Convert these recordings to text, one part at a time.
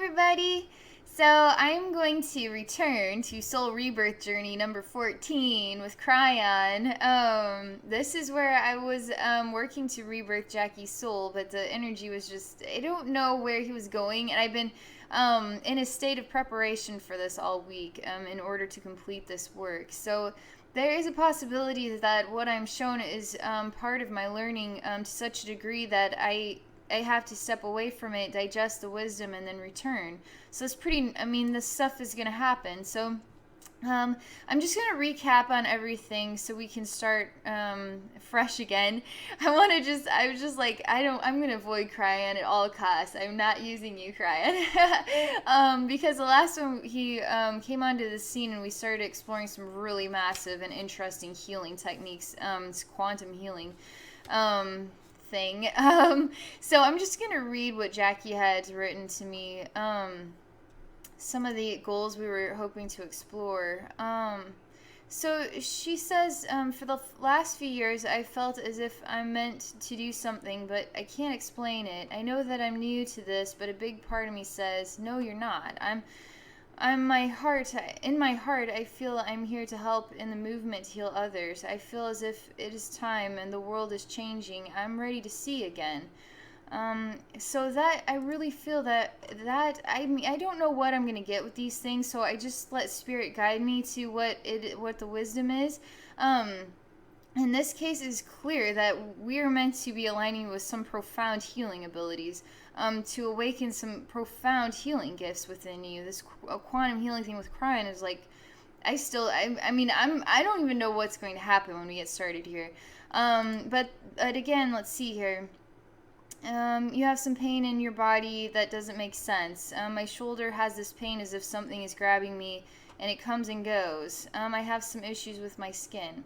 everybody! So I'm going to return to Soul Rebirth Journey number 14 with Kryon. This is where I was working to rebirth Jackie's soul, but the energy was just, I don't know where he was going, and I've been in a state of preparation for this all week in order to complete this work. So there is a possibility that what I'm shown is part of my learning to such a degree that I have to step away from it, digest the wisdom, and then return. So it's pretty, this stuff is going to happen. So I'm just going to recap on everything so we can start fresh again. I'm going to avoid Kryon at all costs. I'm not using you, Kryon. Because the last time he came onto the scene and we started exploring some really massive and interesting healing techniques, it's quantum healing. Thing. So I'm just going to read what Jackie had written to me. Some of the goals we were hoping to explore. So she says, for the last few years, I felt as if I'm meant to do something, but I can't explain it. I know that I'm new to this, but a big part of me says, no, you're not. In my heart, I feel I'm here to help in the movement to heal others. I feel as if it is time and the world is changing. I'm ready to see again. So that I really feel that I don't know what I'm gonna get with these things. So I just let spirit guide me to what the wisdom is. In this case, it's clear that we are meant to be aligning with some profound healing abilities. To awaken some profound healing gifts within you. This quantum healing thing with Kryon is like, I don't even know what's going to happen when we get started here. But again, let's see here. You have some pain in your body that doesn't make sense. My shoulder has this pain as if something is grabbing me, and it comes and goes. I have some issues with my skin.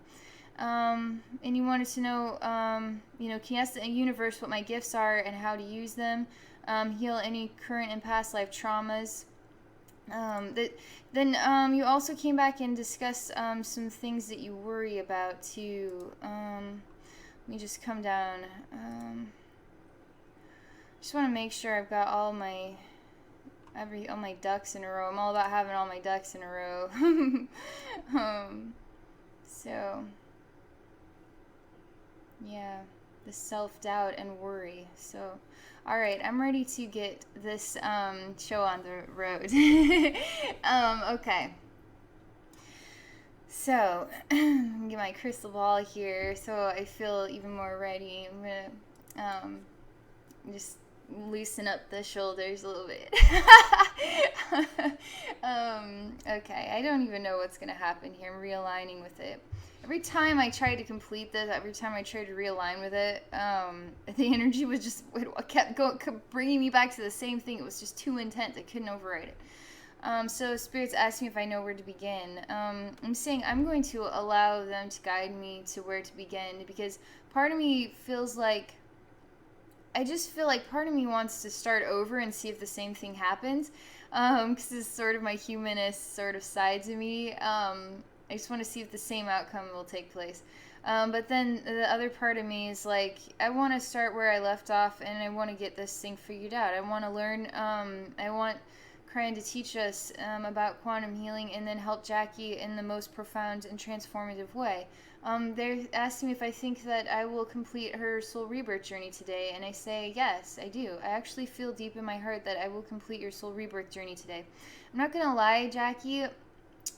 And you wanted to know, can you ask the universe what my gifts are and how to use them, heal any current and past life traumas. Then you also came back and discussed some things that you worry about too. Let me just come down. Just want to make sure I've got all my ducks in a row. I'm all about having all my ducks in a row. So. Yeah, the self-doubt and worry. So, all right, I'm ready to get this show on the road. Okay. So, I'm gonna get my crystal ball here so I feel even more ready. I'm gonna just loosen up the shoulders a little bit. Okay, I don't even know what's gonna happen here. I'm realigning with it. Every time I tried to complete this, every time I tried to realign with it, the energy was just kept bringing me back to the same thing. It was just too intense. I couldn't override it. So Spirit's asked me if I know where to begin. I'm saying I'm going to allow them to guide me to where to begin, because part of me feels like, I just feel like part of me wants to start over and see if the same thing happens, because it's sort of my humanist sort of side to me. I just want to see if the same outcome will take place. But then the other part of me is like, I want to start where I left off, and I want to get this thing figured out. I want to learn. I want Kryon to teach us about quantum healing, and then help Jackie in the most profound and transformative way. They're asking me if I think that I will complete her soul rebirth journey today, and I say yes, I do. I actually feel deep in my heart that I will complete your soul rebirth journey today. I'm not gonna lie, Jackie.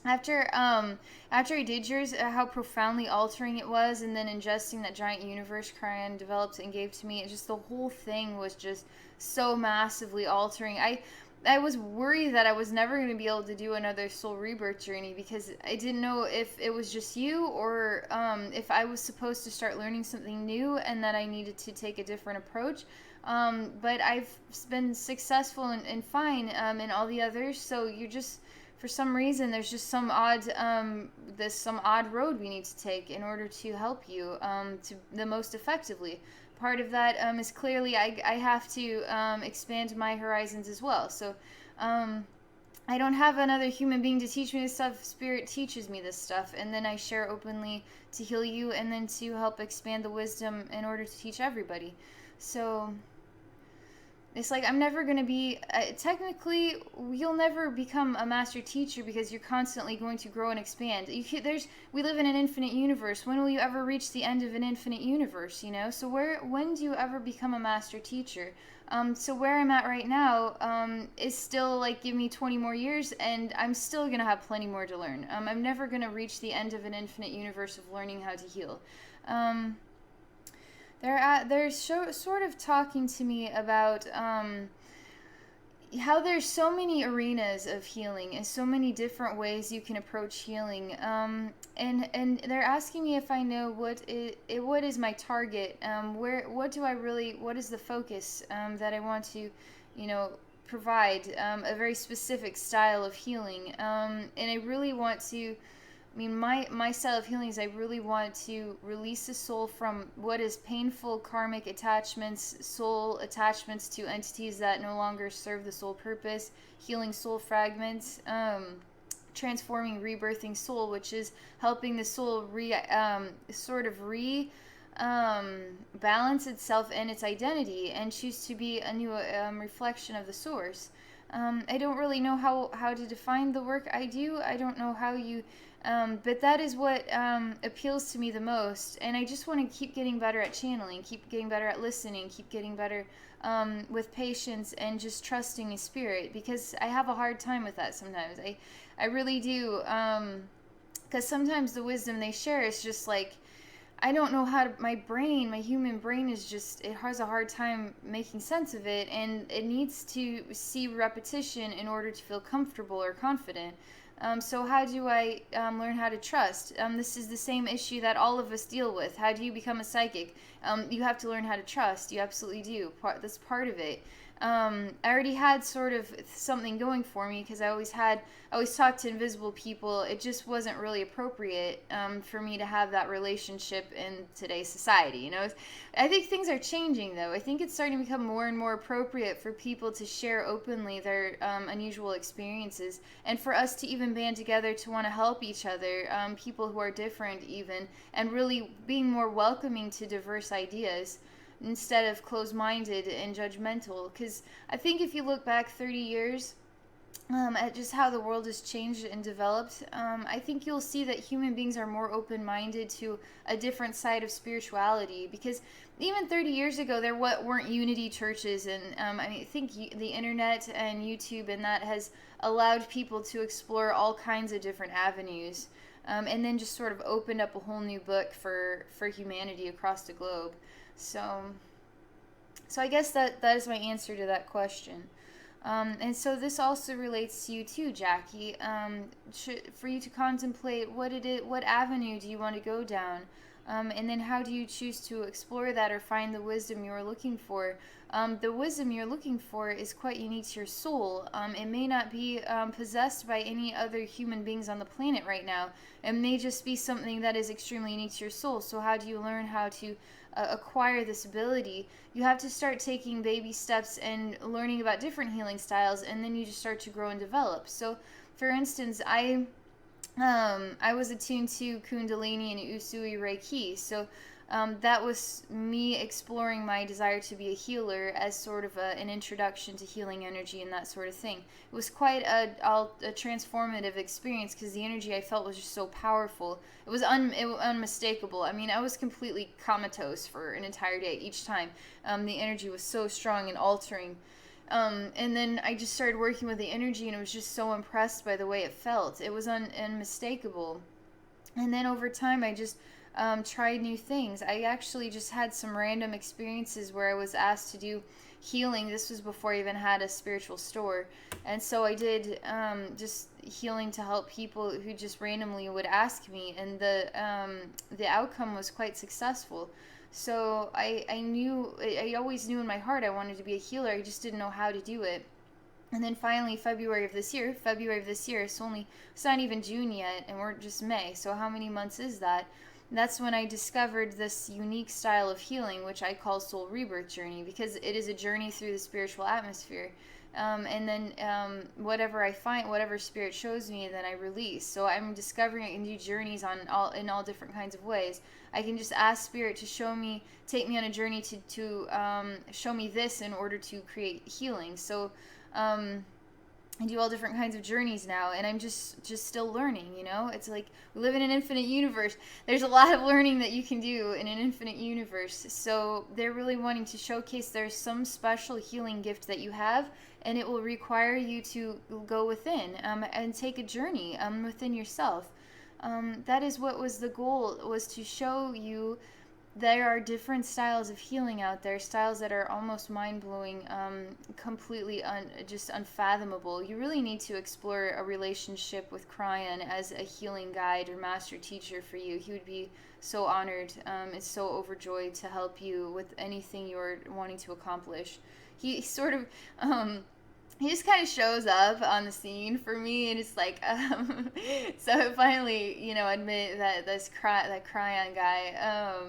After I did yours, how profoundly altering it was, and then ingesting that giant universe Kryon developed and gave to me, the whole thing was just so massively altering. I was worried that I was never going to be able to do another soul rebirth journey, because I didn't know if it was just you, or if I was supposed to start learning something new and that I needed to take a different approach. But I've been successful and fine in all the others, so you're just... For some reason, there's just some odd road we need to take in order to help you to the most effectively. Part of that is clearly I have to expand my horizons as well. So I don't have another human being to teach me this stuff. Spirit teaches me this stuff, and then I share openly to heal you, and then to help expand the wisdom in order to teach everybody. So it's like I'm never going to be technically you'll never become a master teacher because you're constantly going to grow and expand. We live in an infinite universe. When will you ever reach the end of an infinite universe, you know? So when do you ever become a master teacher? So where I'm at right now is still like, give me 20 more years and I'm still going to have plenty more to learn. I'm never going to reach the end of an infinite universe of learning how to heal. Um, sort of talking to me about how there's so many arenas of healing and so many different ways you can approach healing. And they're asking me if I know what is my target. What is the focus that I want to, you know, provide a very specific style of healing. And I really want to. I mean, my style of healing is I really want to release the soul from what is painful karmic attachments, soul attachments to entities that no longer serve the soul purpose, healing soul fragments, transforming, rebirthing soul, which is helping the soul balance itself and its identity and choose to be a new reflection of the source. I don't really know how to define the work I do. I don't know how you but that is what appeals to me the most. And I just want to keep getting better at channeling, keep getting better at listening, keep getting better with patience and just trusting in spirit, because I have a hard time with that sometimes. I really do. Because sometimes the wisdom they share is just like, I don't know how to, my human brain is just, it has a hard time making sense of it, and it needs to see repetition in order to feel comfortable or confident. So how do I learn how to trust? This is the same issue that all of us deal with. How do you become a psychic? You have to learn how to trust. You absolutely do. That's part of it. I already had sort of something going for me because I always talked to invisible people. It just wasn't really appropriate for me to have that relationship in today's society. You know, I think things are changing though. I think it's starting to become more and more appropriate for people to share openly their unusual experiences, and for us to even band together to want to help each other, people who are different even, and really being more welcoming to diverse ideas instead of closed-minded and judgmental. Because I think if you look back 30 years at just how the world has changed and developed, I think you'll see that human beings are more open-minded to a different side of spirituality. Because even 30 years ago, there weren't unity churches, and I think the internet and YouTube and that has allowed people to explore all kinds of different avenues, and then just sort of opened up a whole new book for humanity across the globe. So I guess that is my answer to that question. And so this also relates to you too, Jackie. For you to contemplate what avenue do you want to go down, and then how do you choose to explore that or find the wisdom you're looking for. The wisdom you're looking for is quite unique to your soul. It may not be possessed by any other human beings on the planet right now. It may just be something that is extremely unique to your soul. So how do you learn how to acquire this ability? You have to start taking baby steps and learning about different healing styles, and then you just start to grow and develop. So, for instance, I was attuned to Kundalini and Usui Reiki. So that was me exploring my desire to be a healer as sort of an introduction to healing energy and that sort of thing. It was quite a transformative experience because the energy I felt was just so powerful. It was unmistakable. I mean, I was completely comatose for an entire day each time. The energy was so strong and altering. And then I just started working with the energy, and I was just so impressed by the way it felt. It was unmistakable. And then over time, I just tried new things. I actually just had some random experiences where I was asked to do healing. This was before I even had a spiritual store. And so I did just healing to help people who just randomly would ask me, and the outcome was quite successful. So I always knew in my heart I wanted to be a healer. I just didn't know how to do it. And then finally, February of this year, it's not even June yet, and we're just May. So how many months is that? that's when I discovered this unique style of healing, which I call Soul Rebirth Journey, because it is a journey through the spiritual atmosphere. And then whatever I find, whatever spirit shows me, then I release. So I'm discovering new journeys in all different kinds of ways. I can just ask spirit to show me, take me on a journey to show me this in order to create healing. So I do all different kinds of journeys now, and I'm just still learning, you know? It's like we live in an infinite universe. There's a lot of learning that you can do in an infinite universe. So they're really wanting to showcase there's some special healing gift that you have, and it will require you to go within and take a journey within yourself. That is what was the goal, was to show you there are different styles of healing out there, styles that are almost mind-blowing, completely just unfathomable. You really need to explore a relationship with Kryon as a healing guide or master teacher for you. He would be so honored and so overjoyed to help you with anything you're wanting to accomplish. He sort of he just kind of shows up on the scene for me, and it's like, so finally, you know, admit that that Kryon guy,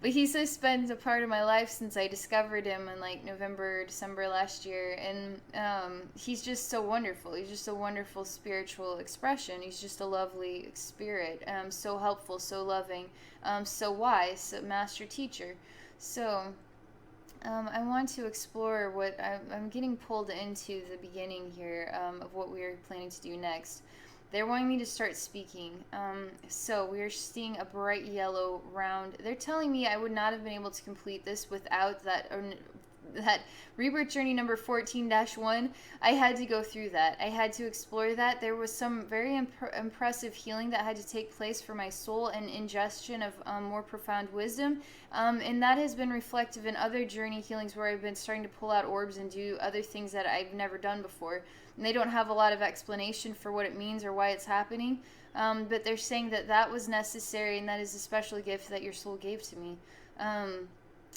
but he so spends a part of my life since I discovered him in like November, December last year, and he's just so wonderful. He's just a wonderful spiritual expression. He's just a lovely spirit, so helpful, so loving, so wise, a master teacher. So I want to explore what I'm getting pulled into the beginning here of what we are planning to do next. They're wanting me to start speaking. So we're seeing a bright yellow round. They're telling me I would not have been able to complete this without that Rebirth Journey number 14-1. I had to go through that. I had to explore that. There was some very impressive healing that had to take place for my soul and ingestion of more profound wisdom. And that has been reflective in other journey healings where I've been starting to pull out orbs and do other things that I've never done before. And they don't have a lot of explanation for what it means or why it's happening. But they're saying that that was necessary, and that is a special gift that your soul gave to me.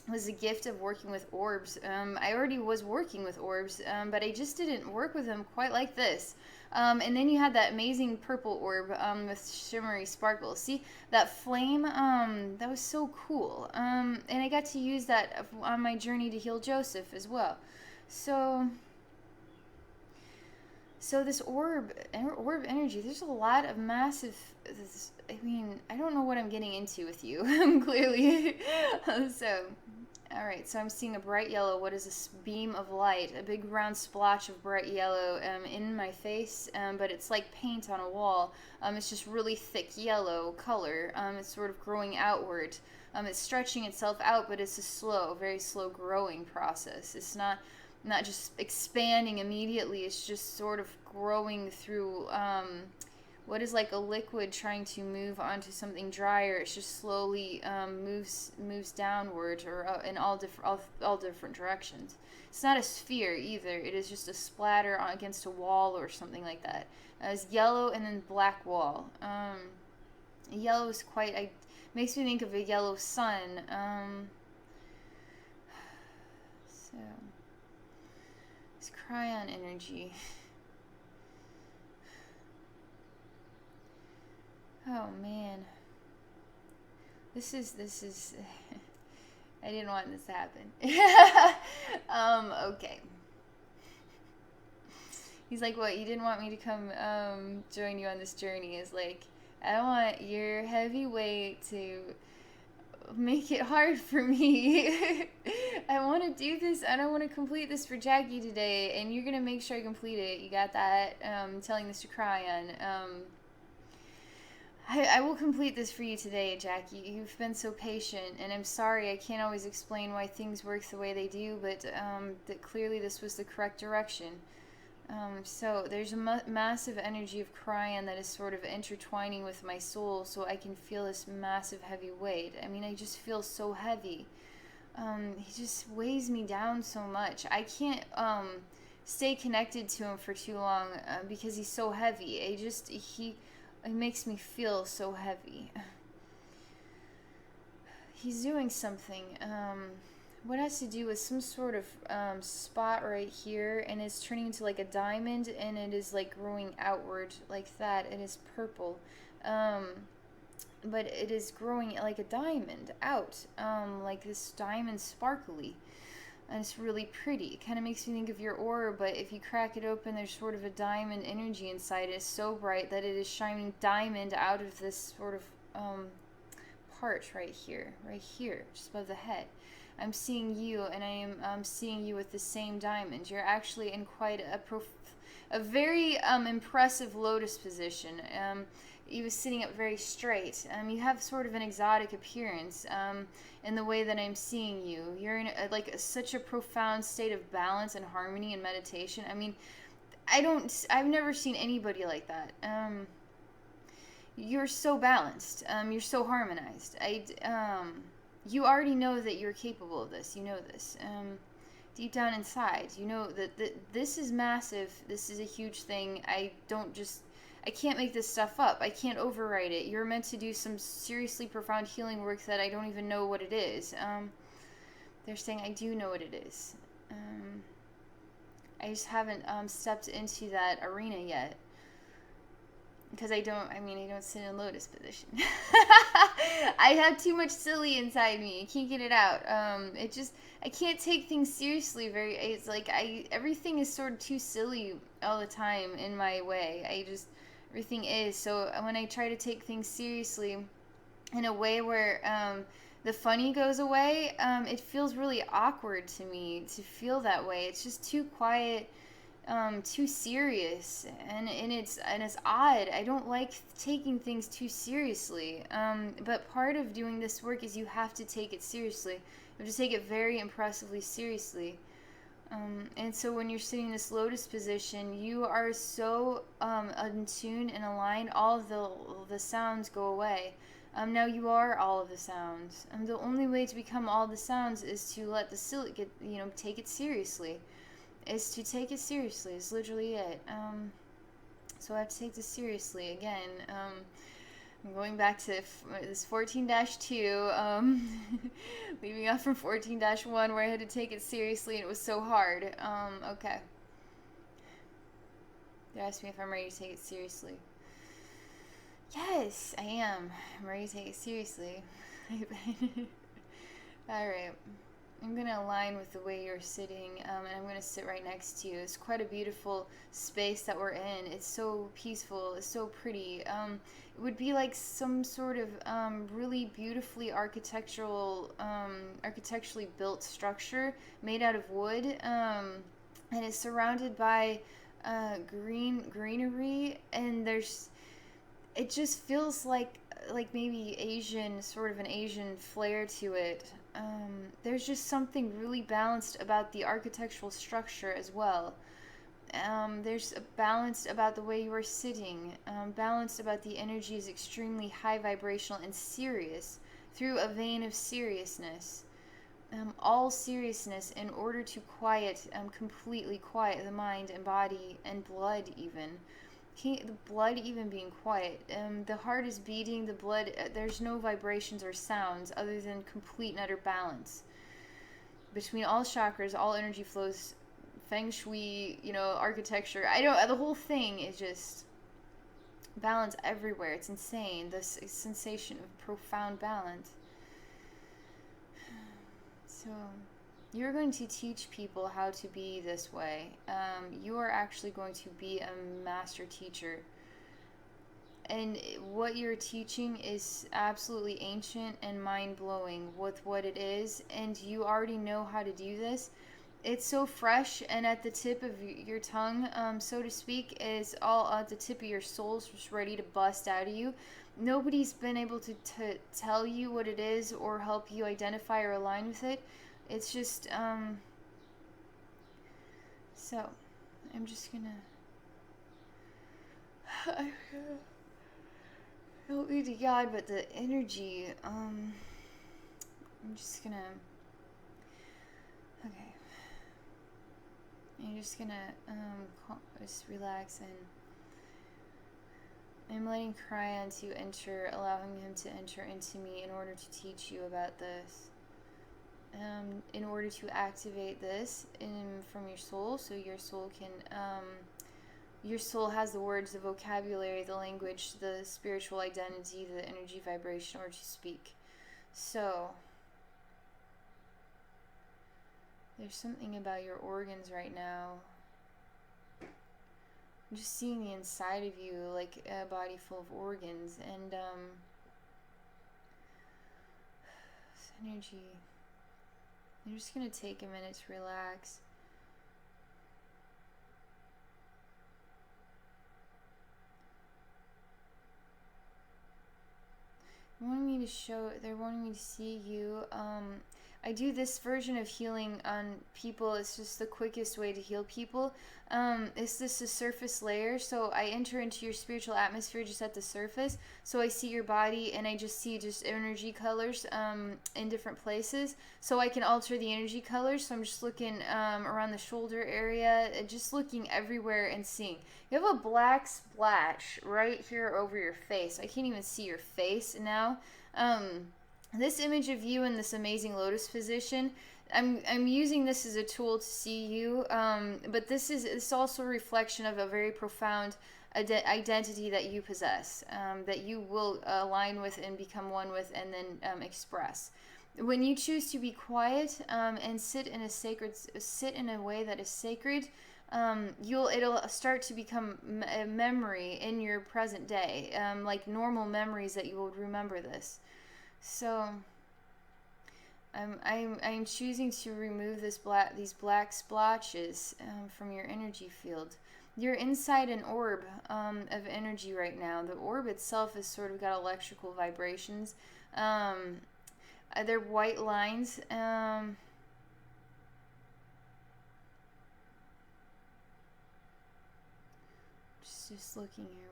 Was a gift of working with orbs. I already was working with orbs, but I just didn't work with them quite like this. And then you had that amazing purple orb with shimmery sparkles. See, that flame, that was so cool. And I got to use that on my journey to heal Joseph as well. So this orb energy, there's a lot of massive, I mean, I don't know what I'm getting into with you, clearly. So, all right, so I'm seeing a bright yellow. What is this beam of light? A big round splotch of bright yellow in my face, but it's like paint on a wall. It's just really thick yellow color. It's sort of growing outward. It's stretching itself out, but it's a slow, very slow growing process. It's not just expanding immediately. It's just sort of growing through what is like a liquid trying to move onto something drier. It's just slowly moves downward or in all different directions. It's not a sphere either. It is just a splatter against a wall or something like that. It's yellow and then black wall. Yellow is makes me think of a yellow sun. So it's Kryon energy. Oh man, this is I didn't want this to happen. Okay. He's like, what, you didn't want me to come join you on this journey? Is like, I don't want your heavy weight to make it hard for me. I want to do this. I don't want to complete this for Jackie today, and you're gonna make sure I complete it. You got that? Telling this to Kryon. I will complete this for you today, Jackie. You've been so patient, and I'm sorry I can't always explain why things work the way they do, but that clearly this was the correct direction. So there's a massive energy of Kryon that is sort of intertwining with my soul, so I can feel this massive heavy weight. I mean, I just feel so heavy. He just weighs me down so much. I can't stay connected to him for too long because he's so heavy. It makes me feel so heavy. He's doing something. What has to do with some sort of spot right here, and it's turning into like a diamond, and it is like growing outward like that. It is purple. but it is growing like a diamond out, like this diamond sparkly, and it's really pretty. It kind of makes me think of your aura, but if you crack it open, there's sort of a diamond energy inside it. It's so bright that it is shining diamond out of this sort of part right here, just above the head. I'm seeing you, and I am seeing you with the same diamond. You're actually in quite a very impressive lotus position. You was sitting up very straight. You have sort of an exotic appearance in the way that I'm seeing you. You're in such a profound state of balance and harmony and meditation. I mean, I've never seen anybody like that. You're so balanced. You're so harmonized. You already know that you're capable of this. You know this. Deep down inside, you know that this is massive. This is a huge thing. I can't make this stuff up. I can't overwrite it. You're meant to do some seriously profound healing work that I don't even know what it is. They're saying I do know what it is. I just haven't stepped into that arena yet. Because I don't sit in lotus position. I have too much silly inside me. I can't get it out. I can't take things seriously it's like everything is sort of too silly all the time in my way. Everything is. So when I try to take things seriously in a way where the funny goes away, it feels really awkward to me to feel that way. It's just too quiet. Too serious, and it's odd. I don't like taking things too seriously, but part of doing this work is you have to take it seriously. You have to take it very impressively seriously, and so when you're sitting in this lotus position, you are so in tune and aligned. All of the sounds go away. Now you are all of the sounds, and the only way to become all the sounds is to let the silly take it seriously. Is to take it seriously. Is literally it. So I have to take this seriously again. I'm going back to this 14-2, leaving off from 14-1 where I had to take it seriously and it was so hard. Okay. They asked me if I'm ready to take it seriously. Yes, I am. I'm ready to take it seriously. Alright. I'm going to align with the way you're sitting, and I'm going to sit right next to you. It's quite a beautiful space that we're in. It's so peaceful. It's so pretty. It would be like some sort of really beautifully architecturally built structure made out of wood, and it's surrounded by greenery, and it just feels like maybe sort of an Asian flair to it. There's just something really balanced about the architectural structure as well. There's a balance about the way you are sitting. Balanced about the energy is extremely high vibrational and serious through a vein of seriousness. All seriousness in order to completely quiet the mind and body and blood even. The blood even being quiet. The heart is beating, the blood, there's no vibrations or sounds other than complete and utter balance. Between all chakras, all energy flows, feng shui, architecture. The whole thing is just balance everywhere. It's insane. This sensation of profound balance. So you're going to teach people how to be this way. You are actually going to be a master teacher. And what you're teaching is absolutely ancient and mind-blowing with what it is. And you already know how to do this. It's so fresh and at the tip of your tongue, so to speak, is all at the tip of your soul, just ready to bust out of you. Nobody's been able to tell you what it is or help you identify or align with it. It's just, so, I'm just gonna, don't lead to God, but the energy, I'm just gonna, okay, I'm just gonna, just relax, and I'm letting Kryon to enter, allowing him to enter into me in order to teach you about this. In order to activate this from your soul, so your soul can Your soul has the words, the vocabulary, the language, the spiritual identity, the energy vibration, or to speak. So there's something about your organs right now. I'm just seeing the inside of you, like a body full of organs, and this energy. You're just gonna take a minute to relax. They're wanting me to see you. I do this version of healing on people. It's just the quickest way to heal people. It's this a surface layer, so I enter into your spiritual atmosphere just at the surface. So I see your body, and I just see just energy colors in different places. So I can alter the energy colors. So I'm just looking around the shoulder area, just looking everywhere and seeing. You have a black splash right here over your face. I can't even see your face now. This image of you in this amazing lotus position, I'm using this as a tool to see you, but it's also a reflection of a very profound identity that you possess, that you will align with and become one with, and then express. When you choose to be quiet and sit in a way that is sacred, it'll start to become a memory in your present day, like normal memories that you would remember this. So I'm choosing to remove these black splotches from your energy field. You're inside an orb of energy right now. The orb itself has sort of got electrical vibrations. They're white lines. Just looking here.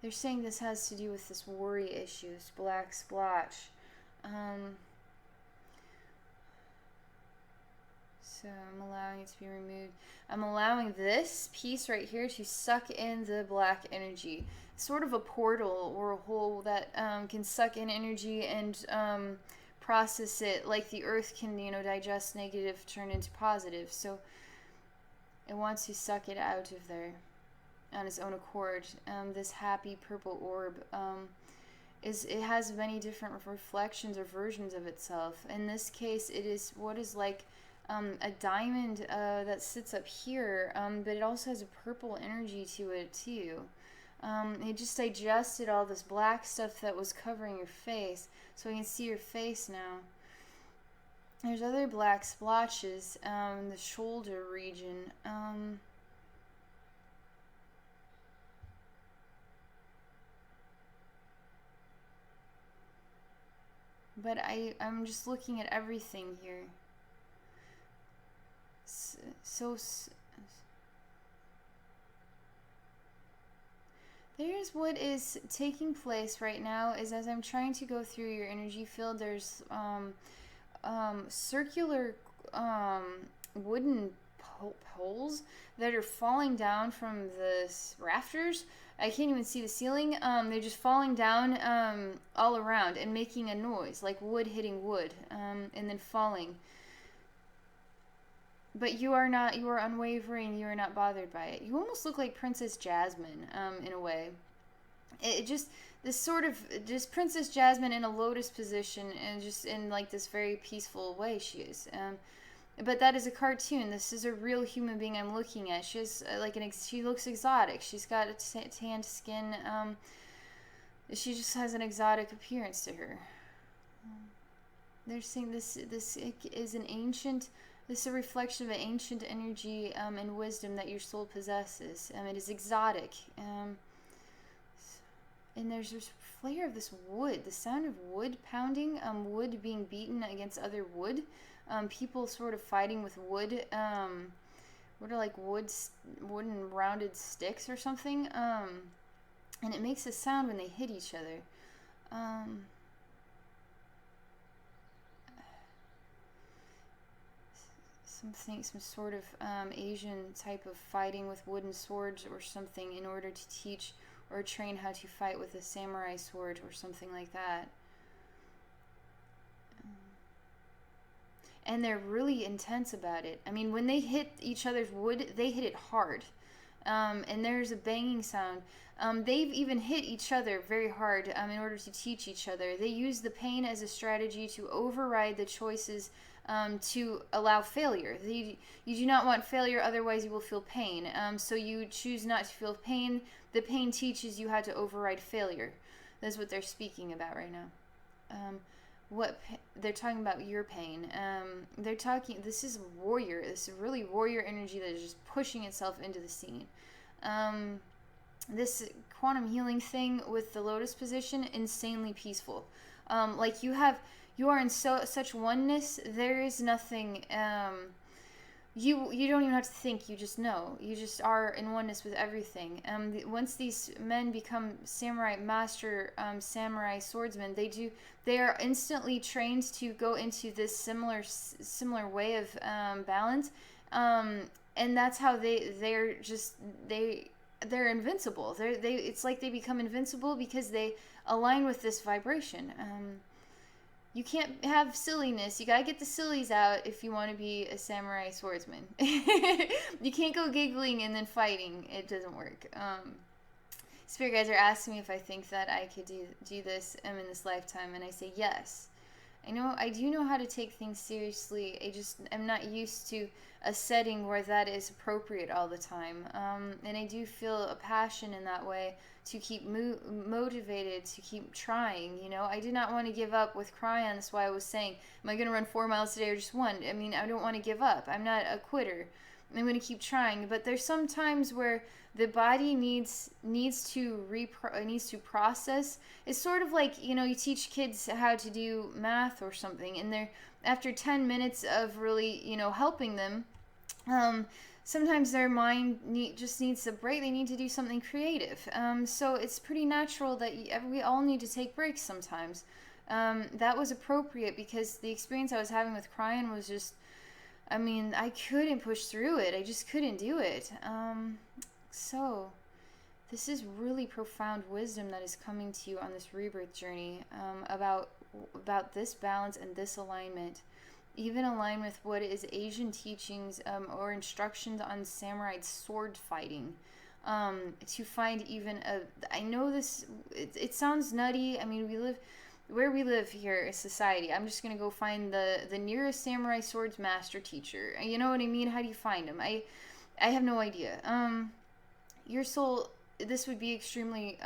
They're saying this has to do with this worry issue, this black splotch. So I'm allowing it to be removed. I'm allowing this piece right here to suck in the black energy. Sort of a portal or a hole that can suck in energy and process it like the earth can, digest negative, turn into positive. So it wants to suck it out of there on its own accord. This happy purple orb it has many different reflections or versions of itself. In this case, it is what is like a diamond that sits up here, but it also has a purple energy to it too. It just digested all this black stuff that was covering your face, so I can see your face now. There's other black splotches in the shoulder region. But I'm just looking at everything here. So there's what is taking place right now is as I'm trying to go through your energy field, there's circular wooden poles that are falling down from the rafters. I can't even see the ceiling. They're just falling down all around and making a noise like wood hitting wood, and then falling. But you are not. You are unwavering. You are not bothered by it. You almost look like Princess Jasmine in a way. It just just Princess Jasmine in a lotus position and just in like this very peaceful way she is. But that is a cartoon. This is a real human being I'm looking at. She has she looks exotic. She's got a tanned skin. She just has an exotic appearance to her. They're saying this is an ancient. This is a reflection of an ancient energy and wisdom that your soul possesses. It is exotic. And there's this flare of this wood, the sound of wood pounding, wood being beaten against other wood, people sort of fighting with wood, what are like wooden rounded sticks or something, and it makes a sound when they hit each other. Some sort of Asian type of fighting with wooden swords or something in order to teach or train how to fight with a samurai sword or something like that. and they're really intense about it. I mean, when they hit each other's wood, they hit it hard. And there's a banging sound. They've even hit each other very hard in order to teach each other. They use the pain as a strategy to override the choices to allow failure. You do not want failure, otherwise you will feel pain. So you choose not to feel pain. The pain teaches you how to override failure. That's what they're speaking about right now. They're talking about your pain. They're talking. This is warrior. This is really warrior energy that is just pushing itself into the scene. This quantum healing thing with the lotus position, insanely peaceful. Like you are in such oneness. There is nothing. You don't even have to think. You just know. You just are in oneness with everything. Once these men become samurai master samurai swordsmen, they are instantly trained to go into this similar way of balance, and that's how they're invincible. It's like they become invincible because they align with this vibration. You can't have silliness. You gotta get the sillies out if you want to be a samurai swordsman. You can't go giggling and then fighting. It doesn't work. Spirit guides are asking me if I think that I could do this in this lifetime, and I say yes. I do know how to take things seriously. I'm not used to a setting where that is appropriate all the time. And I do feel a passion in that way to keep motivated, to keep trying. I did not want to give up with Kryon. That's why I was saying, am I going to run 4 miles today or just 1? I mean, I don't want to give up. I'm not a quitter. I'm going to keep trying. But there's some times where the body needs to process. It's sort of like, you teach kids how to do math or something, and after 10 minutes of really, helping them, sometimes their mind just needs a break. They need to do something creative. So it's pretty natural that we all need to take breaks sometimes. That was appropriate because the experience I was having with Kryon was just, I couldn't push through it. I just couldn't do it. So this is really profound wisdom that is coming to you on this rebirth journey, about this balance and this alignment. Even align with what is Asian teachings or instructions on samurai sword fighting. To find even I know this, it sounds nutty. Where we live here is society. I'm just going to go find the nearest samurai swords master teacher. You know what I mean? How do you find them? I have no idea. Your soul, this would be extremely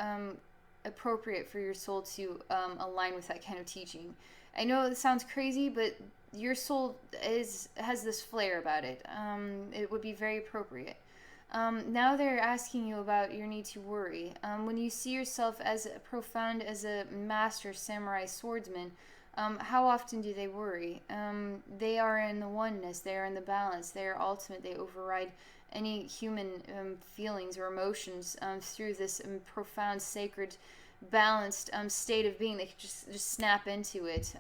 appropriate for your soul to align with that kind of teaching. I know it sounds crazy, but your soul has this flair about it. It would be very appropriate. Now they're asking you about your need to worry. When you see yourself as profound as a master samurai swordsman, how often do they worry? They are in the oneness. They are in the balance. They are ultimate. They override any human feelings or emotions through this profound, sacred, balanced state of being. They could just snap into it.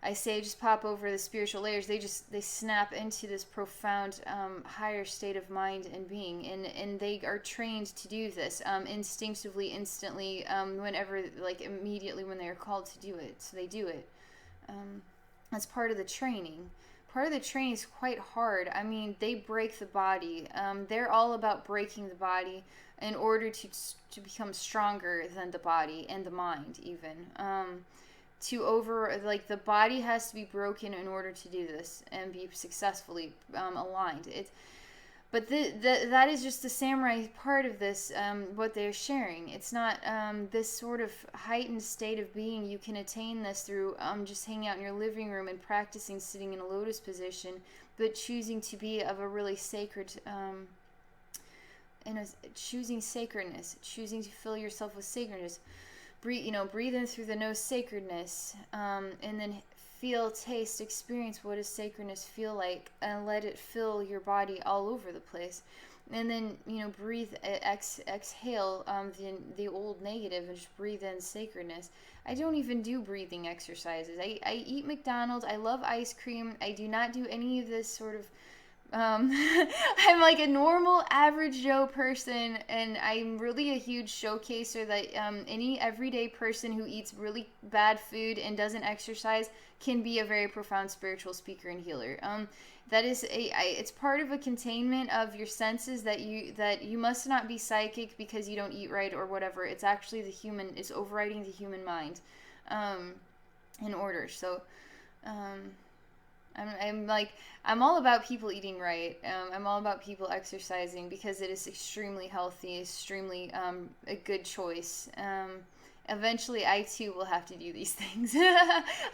I say just pop over the spiritual layers. They snap into this profound, higher state of mind and being, and they are trained to do this instinctively, instantly, whenever, like immediately when they are called to do it. So they do it. That's part of the training. Part of the training is quite hard. They break the body. They're all about breaking the body in order to become stronger than the body and the mind, even. The body has to be broken in order to do this and be successfully aligned. But that is just the samurai part of this, what they're sharing. It's not this sort of heightened state of being. You can attain this through just hanging out in your living room and practicing sitting in a lotus position, but choosing to be of a really sacred, choosing sacredness, choosing to fill yourself with sacredness. Breathe in through the nose, sacredness, and then feel, taste, experience what does sacredness feel like, and let it fill your body all over the place. And then, breathe, exhale the old negative and just breathe in sacredness. I don't even do breathing exercises. I eat McDonald's. I love ice cream. I do not do any of this sort of I'm like a normal average Joe person, and I'm really a huge showcaser that any everyday person who eats really bad food and doesn't exercise can be a very profound spiritual speaker and healer. That is it's part of a containment of your senses that you must not be psychic because you don't eat right or whatever. It's actually it's overriding the human mind, in order. So. I'm all about people eating right. I'm all about people exercising because it is extremely healthy, extremely a good choice. Eventually, I too will have to do these things.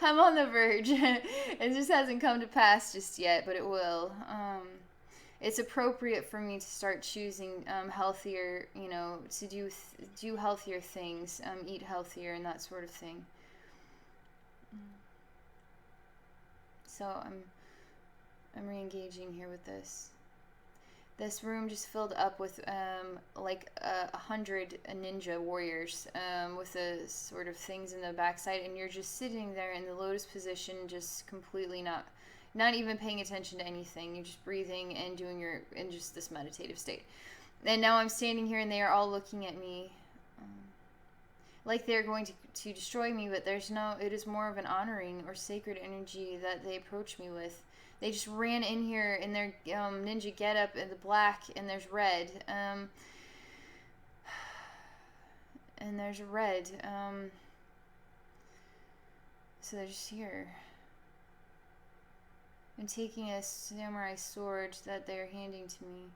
I'm on the verge. It just hasn't come to pass just yet, but it will. It's appropriate for me to start choosing healthier, to do healthier things, eat healthier, and that sort of thing. So I'm re-engaging here with this. This room just filled up with like 100 ninja warriors with the sort of things in the backside, and you're just sitting there in the lotus position, just completely not even paying attention to anything. You're just breathing and doing in just this meditative state. And now I'm standing here, and they are all looking at me. Like they're going to destroy me, but it is more of an honoring or sacred energy that they approach me with. They just ran in here in their ninja getup in the black, and there's red. And there's red. So they're just here. I'm taking a samurai sword that they're handing to me.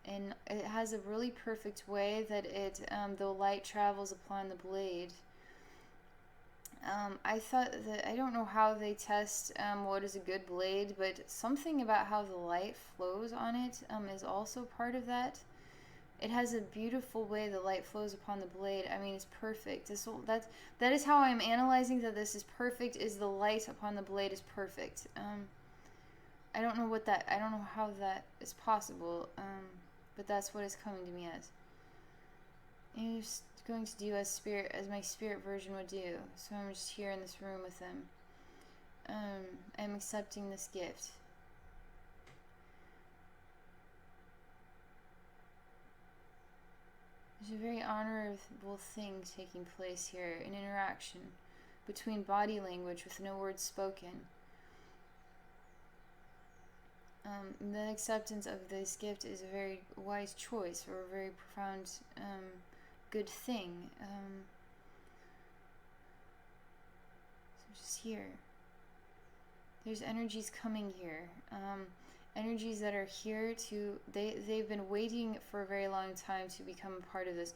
And it has a really perfect way that the light travels upon the blade. I thought that, I don't know how they test what is a good blade, but something about how the light flows on it is also part of that. It has a beautiful way the light flows upon the blade. I mean, it's perfect. That is how I'm analyzing that this is perfect, is the light upon the blade is perfect. I don't know how that is possible. But that's what it's coming to me as. And you're just going to do as my spirit version would do. So I'm just here in this room with them. I'm accepting this gift. There's a very honorable thing taking place here, an interaction between body language with no words spoken. The acceptance of this gift is a very wise choice, or a very profound, good thing. So just here. There's energies coming here. Energies that are here they've been waiting for a very long time to become a part of this.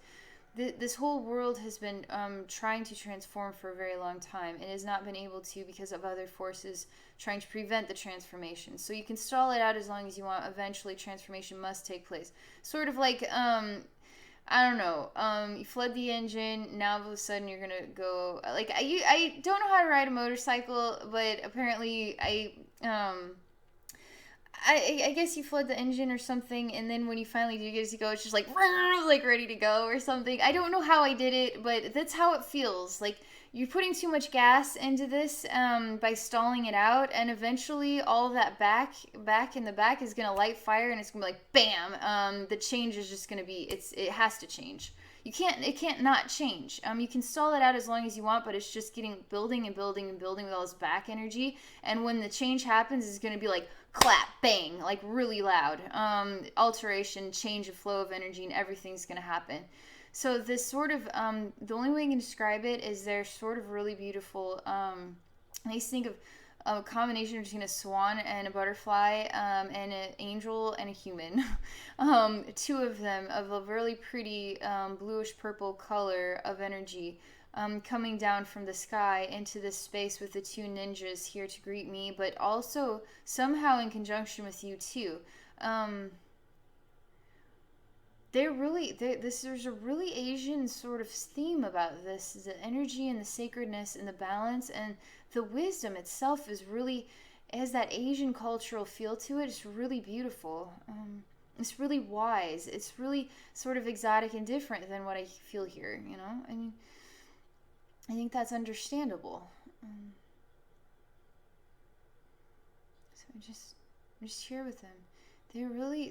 This whole world has been trying to transform for a very long time. It has not been able to because of other forces trying to prevent the transformation. So you can stall it out as long as you want. Eventually, transformation must take place. Sort of like, I don't know, you flood the engine, now all of a sudden you're going to go... Like, I don't know how to ride a motorcycle, but apparently I guess you flood the engine or something, and then when you finally do get to go, it's just like ready to go or something. I don't know how I did it, but that's how it feels. Like you're putting too much gas into this by stalling it out, and eventually all of that back in the back is gonna light fire, and it's gonna be like bam. The change is just gonna be it has to change. It can't not change. You can stall it out as long as you want, but it's just building and building and building with all this back energy. And when the change happens, it's going to be like clap, bang, like really loud. Alteration, change of flow of energy, and everything's going to happen. So this sort of, the only way I can describe it is they're sort of really beautiful. I used to think of a combination between a swan and a butterfly, and an angel and a human. Two of them of a really pretty bluish purple color of energy coming down from the sky into this space with the two ninjas here to greet me, but also somehow in conjunction with you too. There's a really Asian sort of theme about this, the energy and the sacredness and the balance, and the wisdom itself it has that Asian cultural feel to it. It's really beautiful. It's really wise. It's really sort of exotic and different than what I feel here, I mean, I think that's understandable. So just I'm just here with them.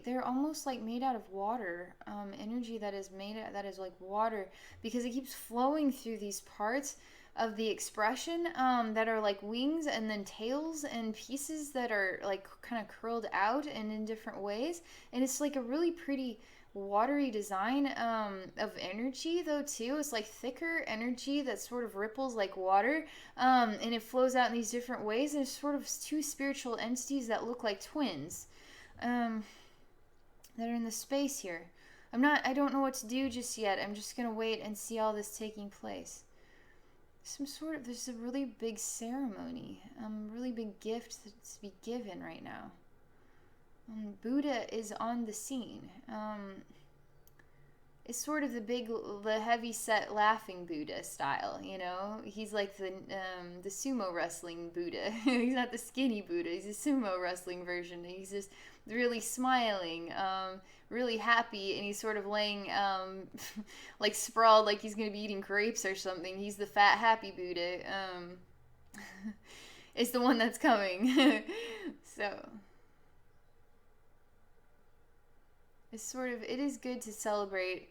They're almost like made out of water, energy that is that is like water, because it keeps flowing through these parts of the expression, that are like wings and then tails and pieces that are like kind of curled out and in different ways. And it's like a really pretty watery design, of energy though too. It's like thicker energy that sort of ripples like water, and it flows out in these different ways, and it's sort of two spiritual entities that look like twins, um, that are in the space here. I don't know what to do just yet. I'm just gonna wait and see all this taking place. There's a really big ceremony, really big gift to be given right now. Buddha is on the scene. It's sort of the heavy set laughing Buddha style, you know. He's like the sumo wrestling Buddha. He's not the skinny Buddha. He's a sumo wrestling version. He's just really smiling, really happy, and he's sort of laying, like sprawled, like he's gonna be eating grapes or something. He's the fat happy Buddha. It's the one that's coming. So it is good to celebrate,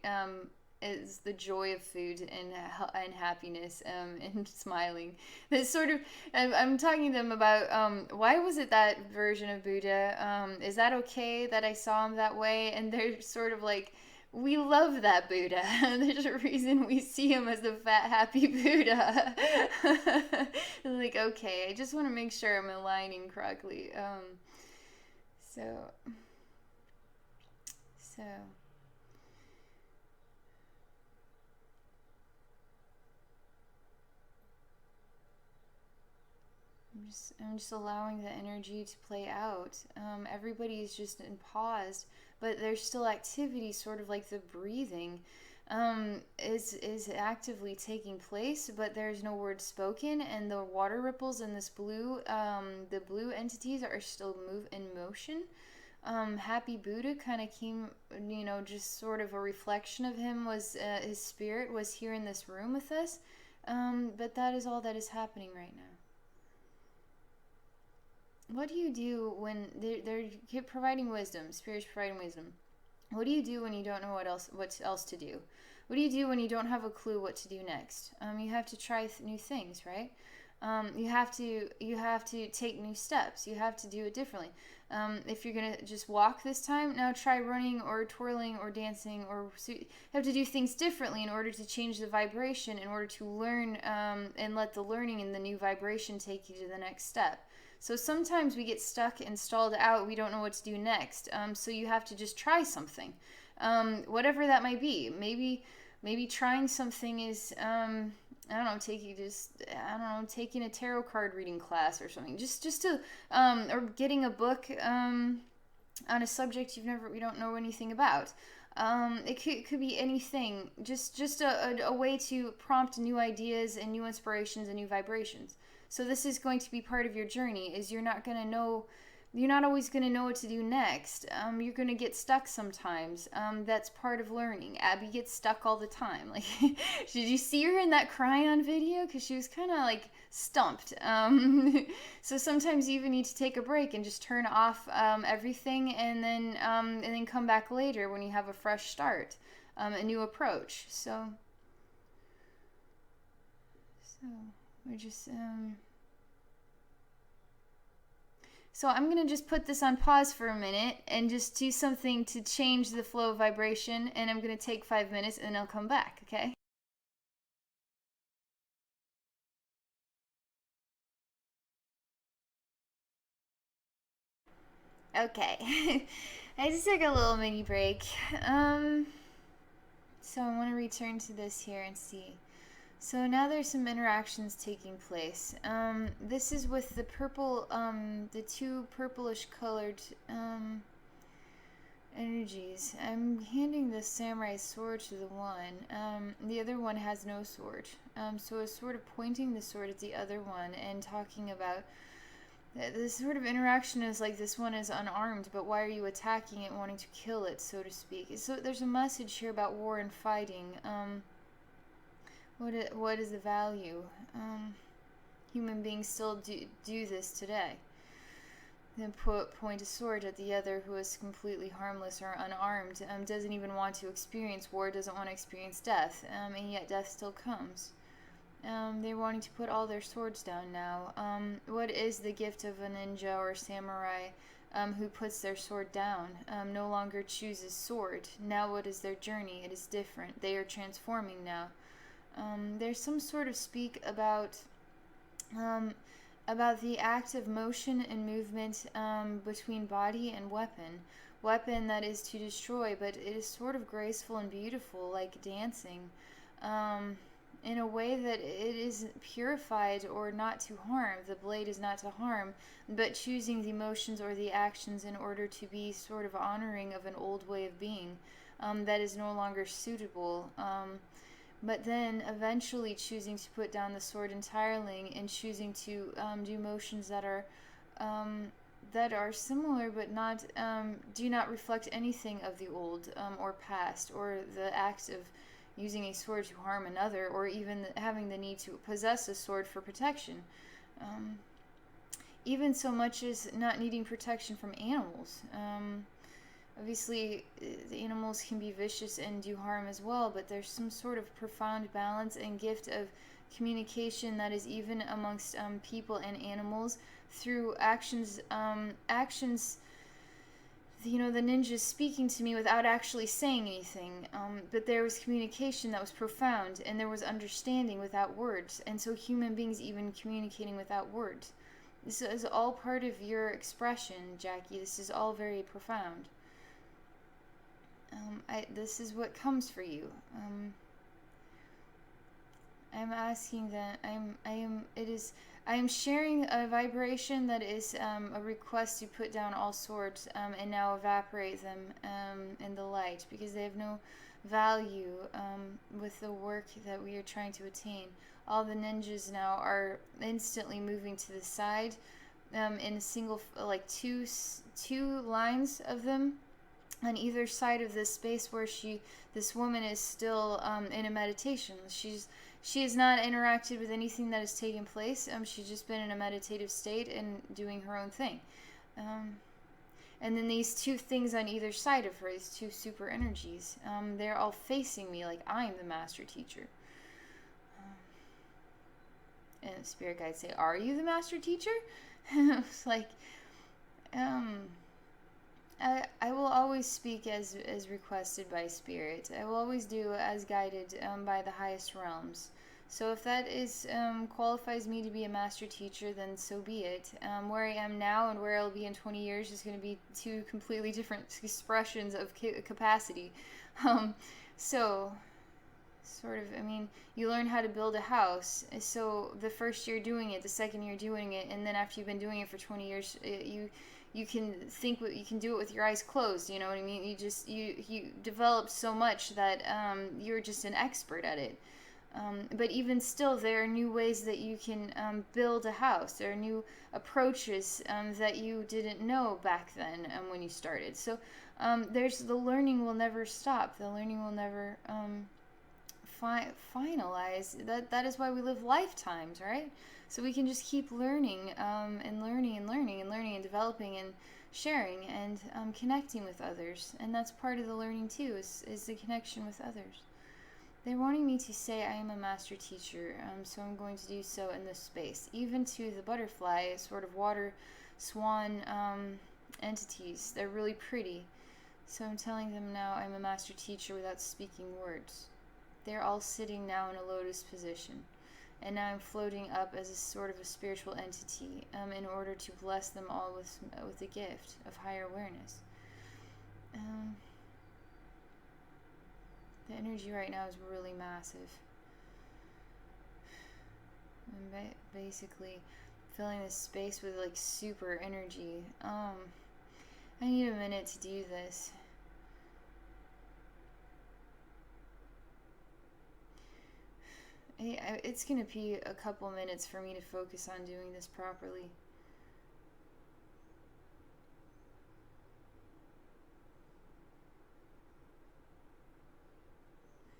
is the joy of food and happiness, and smiling. This sort of, I'm talking to them about, why was it that version of Buddha? Is that okay that I saw him that way? And they're sort of like, we love that Buddha. There's a reason we see him as the fat happy Buddha. Like, okay, I just want to make sure I'm aligning correctly. So. So, I'm just allowing the energy to play out. Everybody's just in pause, but there's still activity, sort of like the breathing, is actively taking place, but there's no word spoken, and the water ripples and the blue entities are still in motion. Happy Buddha kind of came, just sort of a reflection of him, was his spirit was here in this room with us. But that is all that is happening right now. What do you do when they're providing wisdom, spirits providing wisdom? What do you do when you don't know what else to do? What do you do when you don't have a clue what to do next? You have to try new things, right? You have to take new steps. You have to do it differently. If you're gonna just walk this time, now try running or twirling or dancing, so you have to do things differently in order to change the vibration, in order to learn, and let the learning and the new vibration take you to the next step. So sometimes we get stuck and stalled out. We don't know what to do next. So you have to just try something, whatever that might be. Maybe trying something is, I don't know, taking a tarot card reading class or something. Just to, or getting a book, on a subject we don't know anything about. It could be anything. Just a way to prompt new ideas and new inspirations and new vibrations. So this is going to be part of your journey. You're not always going to know what to do next. You're going to get stuck sometimes. That's part of learning. Abby gets stuck all the time. Like, did you see her in that Kryon video? Because she was kind of like stumped. So sometimes you even need to take a break and just turn off, everything, and then come back later when you have a fresh start, a new approach. So we're just. So I'm going to just put this on pause for a minute and just do something to change the flow of vibration, and I'm going to take 5 minutes and I'll come back, okay? Okay. I just took a little mini break. So I want to return to this here and see. So now there's some interactions taking place. This is with the purple, the two purplish colored, energies. I'm handing the samurai sword to the one. The other one has no sword. So it's sort of pointing the sword at the other one and talking about this sort of interaction is like, this one is unarmed, but why are you attacking it, wanting to kill it, so to speak? So there's a message here about war and fighting. What is the value? Human beings still do this today. then point a sword at the other who is completely harmless or unarmed, doesn't even want to experience war, doesn't want to experience death, and yet death still comes. They're wanting to put all their swords down now. What is the gift of a ninja or samurai who puts their sword down, no longer chooses sword? Now what is their journey? It is different. They are transforming now. There's some sort of speak about the act of motion and movement between body and weapon. Weapon that is to destroy, but it is sort of graceful and beautiful, like dancing, in a way that it is purified or not to harm. The blade is not to harm, but choosing the emotions or the actions in order to be sort of honoring of an old way of being that is no longer suitable. But then eventually choosing to put down the sword entirely and choosing to do motions that are similar but not do not reflect anything of the old or past, or the act of using a sword to harm another, or even having the need to possess a sword for protection. Even so much as not needing protection from animals. Obviously, the animals can be vicious and do harm as well, but there's some sort of profound balance and gift of communication that is even amongst people and animals through actions. The ninjas speaking to me without actually saying anything, but there was communication that was profound, and there was understanding without words, and so human beings even communicating without words. This is all part of your expression, Jackie. This is all very profound. This is what comes for you. I'm asking that I am sharing a vibration that is a request to put down all swords and now evaporate them in the light, because they have no value with the work that we are trying to attain. All the ninjas now are instantly moving to the side in a single, like two lines of them on either side of this space where this woman is still in a meditation. She has not interacted with anything that has taken place. She's just been in a meditative state and doing her own thing. And then these two things on either side of her, these two super energies, they're all facing me like I'm the master teacher. And spirit guides say, "Are you the master teacher?" It's like, I will always speak as requested by spirit. I will always do as guided by the highest realms. So if that qualifies me to be a master teacher, then so be it. Where I am now and where I'll be in 20 years is going to be two completely different expressions of capacity. So, sort of, you learn how to build a house. So the first year doing it, the second year doing it, and then after you've been doing it for 20 years, you can you can do it with your eyes closed. You know what I mean? You develop so much that you're just an expert at it. But even still, there are new ways that you can build a house. There are new approaches that you didn't know back then when you started. So the learning will never stop. The learning will never finalize. That is why we live lifetimes, right? So we can just keep learning and learning and learning and learning and developing and sharing and connecting with others. And that's part of the learning too, is the connection with others. They're wanting me to say I am a master teacher, so I'm going to do so in this space. Even to the butterfly, sort of water swan entities. They're really pretty. So I'm telling them now I'm a master teacher without speaking words. They're all sitting now in a lotus position. And now I'm floating up as a sort of a spiritual entity in order to bless them all with the gift of higher awareness. The energy right now is really massive. I'm basically filling this space with like super energy. I need a minute to do this. It's going to be a couple minutes for me to focus on doing this properly.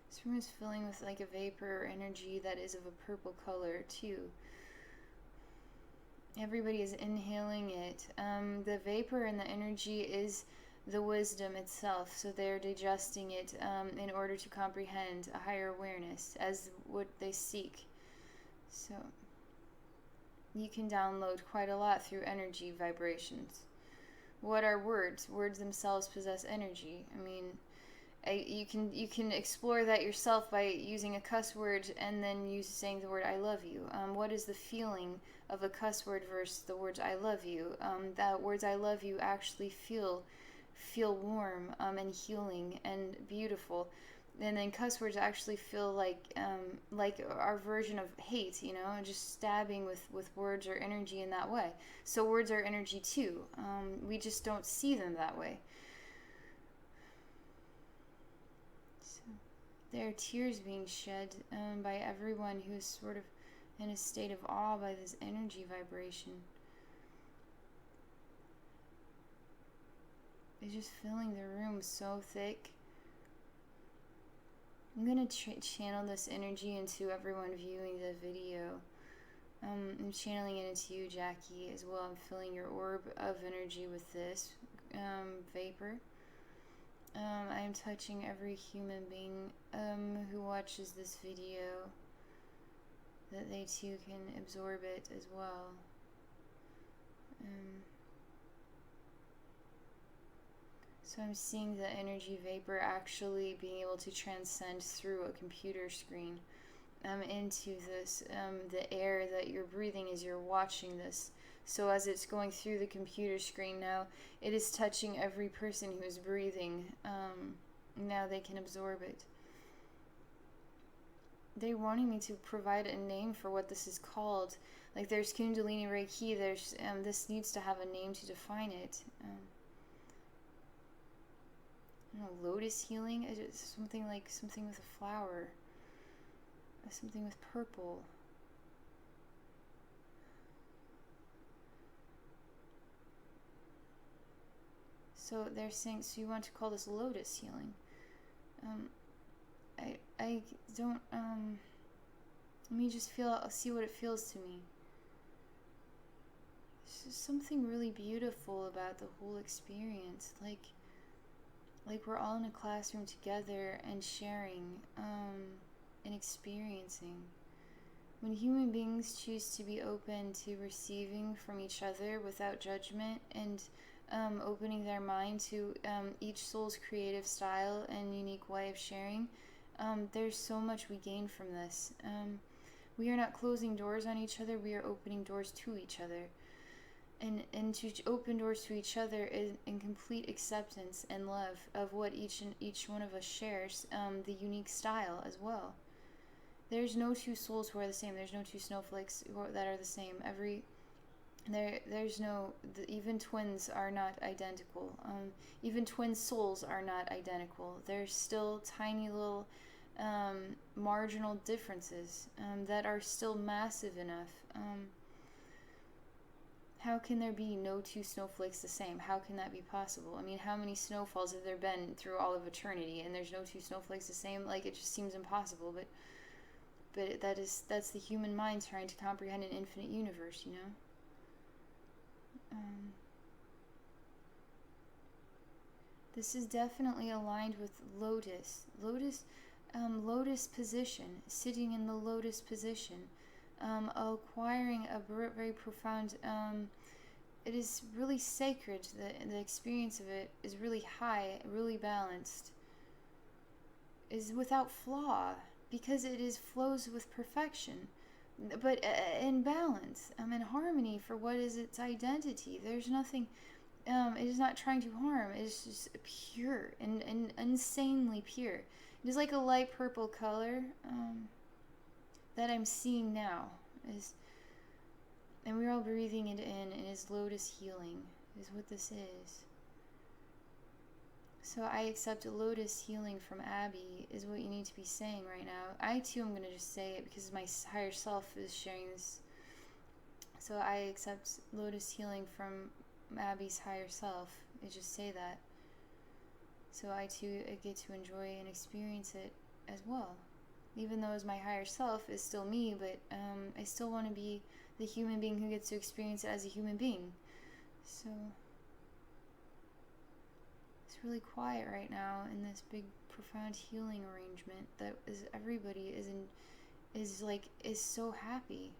This room is filling with like a vapor energy that is of a purple color too. Everybody is inhaling it. The vapor and the energy is the wisdom itself, so they're digesting it in order to comprehend a higher awareness as what they seek. So you can download quite a lot through energy vibrations. What are words? Words themselves possess energy. I mean, you can explore that yourself by using a cuss word and then saying the word "I love you." What is the feeling of a cuss word versus the words "I love you"? That words "I love you" actually feel warm and healing and beautiful, and then cuss words actually feel like our version of hate, just stabbing with words or energy in that way. So words are energy too. We just don't see them that way. There are tears being shed by everyone who's sort of in a state of awe by this energy vibration. It's just filling the room so thick. I'm going to channel this energy into everyone viewing the video. I'm channeling it into you, Jackie, as well. I'm filling your orb of energy with this vapor. I am touching every human being who watches this video, that they too can absorb it as well. So I'm seeing the energy vapor actually being able to transcend through a computer screen into this, the air that you're breathing as you're watching this. So as it's going through the computer screen now, it is touching every person who is breathing. Now they can absorb it. They're wanting me to provide a name for what this is called. Like there's Kundalini Reiki, there's this needs to have a name to define it. I don't know, Lotus Healing? It's something with a flower. Something with purple. So they're saying, so you want to call this Lotus Healing? I don't, let me just see what it feels to me. There's just something really beautiful about the whole experience. Like we're all in a classroom together and sharing, and experiencing. When human beings choose to be open to receiving from each other without judgment and opening their mind to each soul's creative style and unique way of sharing, there's so much we gain from this. We are not closing doors on each other, we are opening doors to each other. And to open doors to each other is in complete acceptance and love of what each one of us shares, the unique style as well. There's no two souls who are the same. There's no two snowflakes that are the same. Even twins are not identical. Even twin souls are not identical. There's still tiny little marginal differences that are still massive enough. How can there be no two snowflakes the same? How can that be possible? I mean, how many snowfalls have there been through all of eternity, and there's no two snowflakes the same? Like, it just seems impossible. But that's the human mind trying to comprehend an infinite universe, This is definitely aligned with Lotus. Lotus position, sitting in the Lotus position, acquiring a very profound, it is really sacred. The experience of it is really high, really balanced, is without flaw, because it flows with perfection, but in balance, in harmony for what is its identity. There's nothing, it is not trying to harm. It is just pure and insanely pure. It is like a light purple color that I'm seeing now. And we're all breathing it in, and is Lotus Healing, is what this is. So I accept a Lotus Healing from Abby is what you need to be saying right now. I too am going to just say it because my higher self is sharing this. So I accept Lotus Healing from Abby's higher self. I just say that. So I too get to enjoy and experience it as well. Even though as my higher self is still me, but I still want to be the human being who gets to experience it as a human being. So it's really quiet right now in this big profound healing arrangement that is everybody is so happy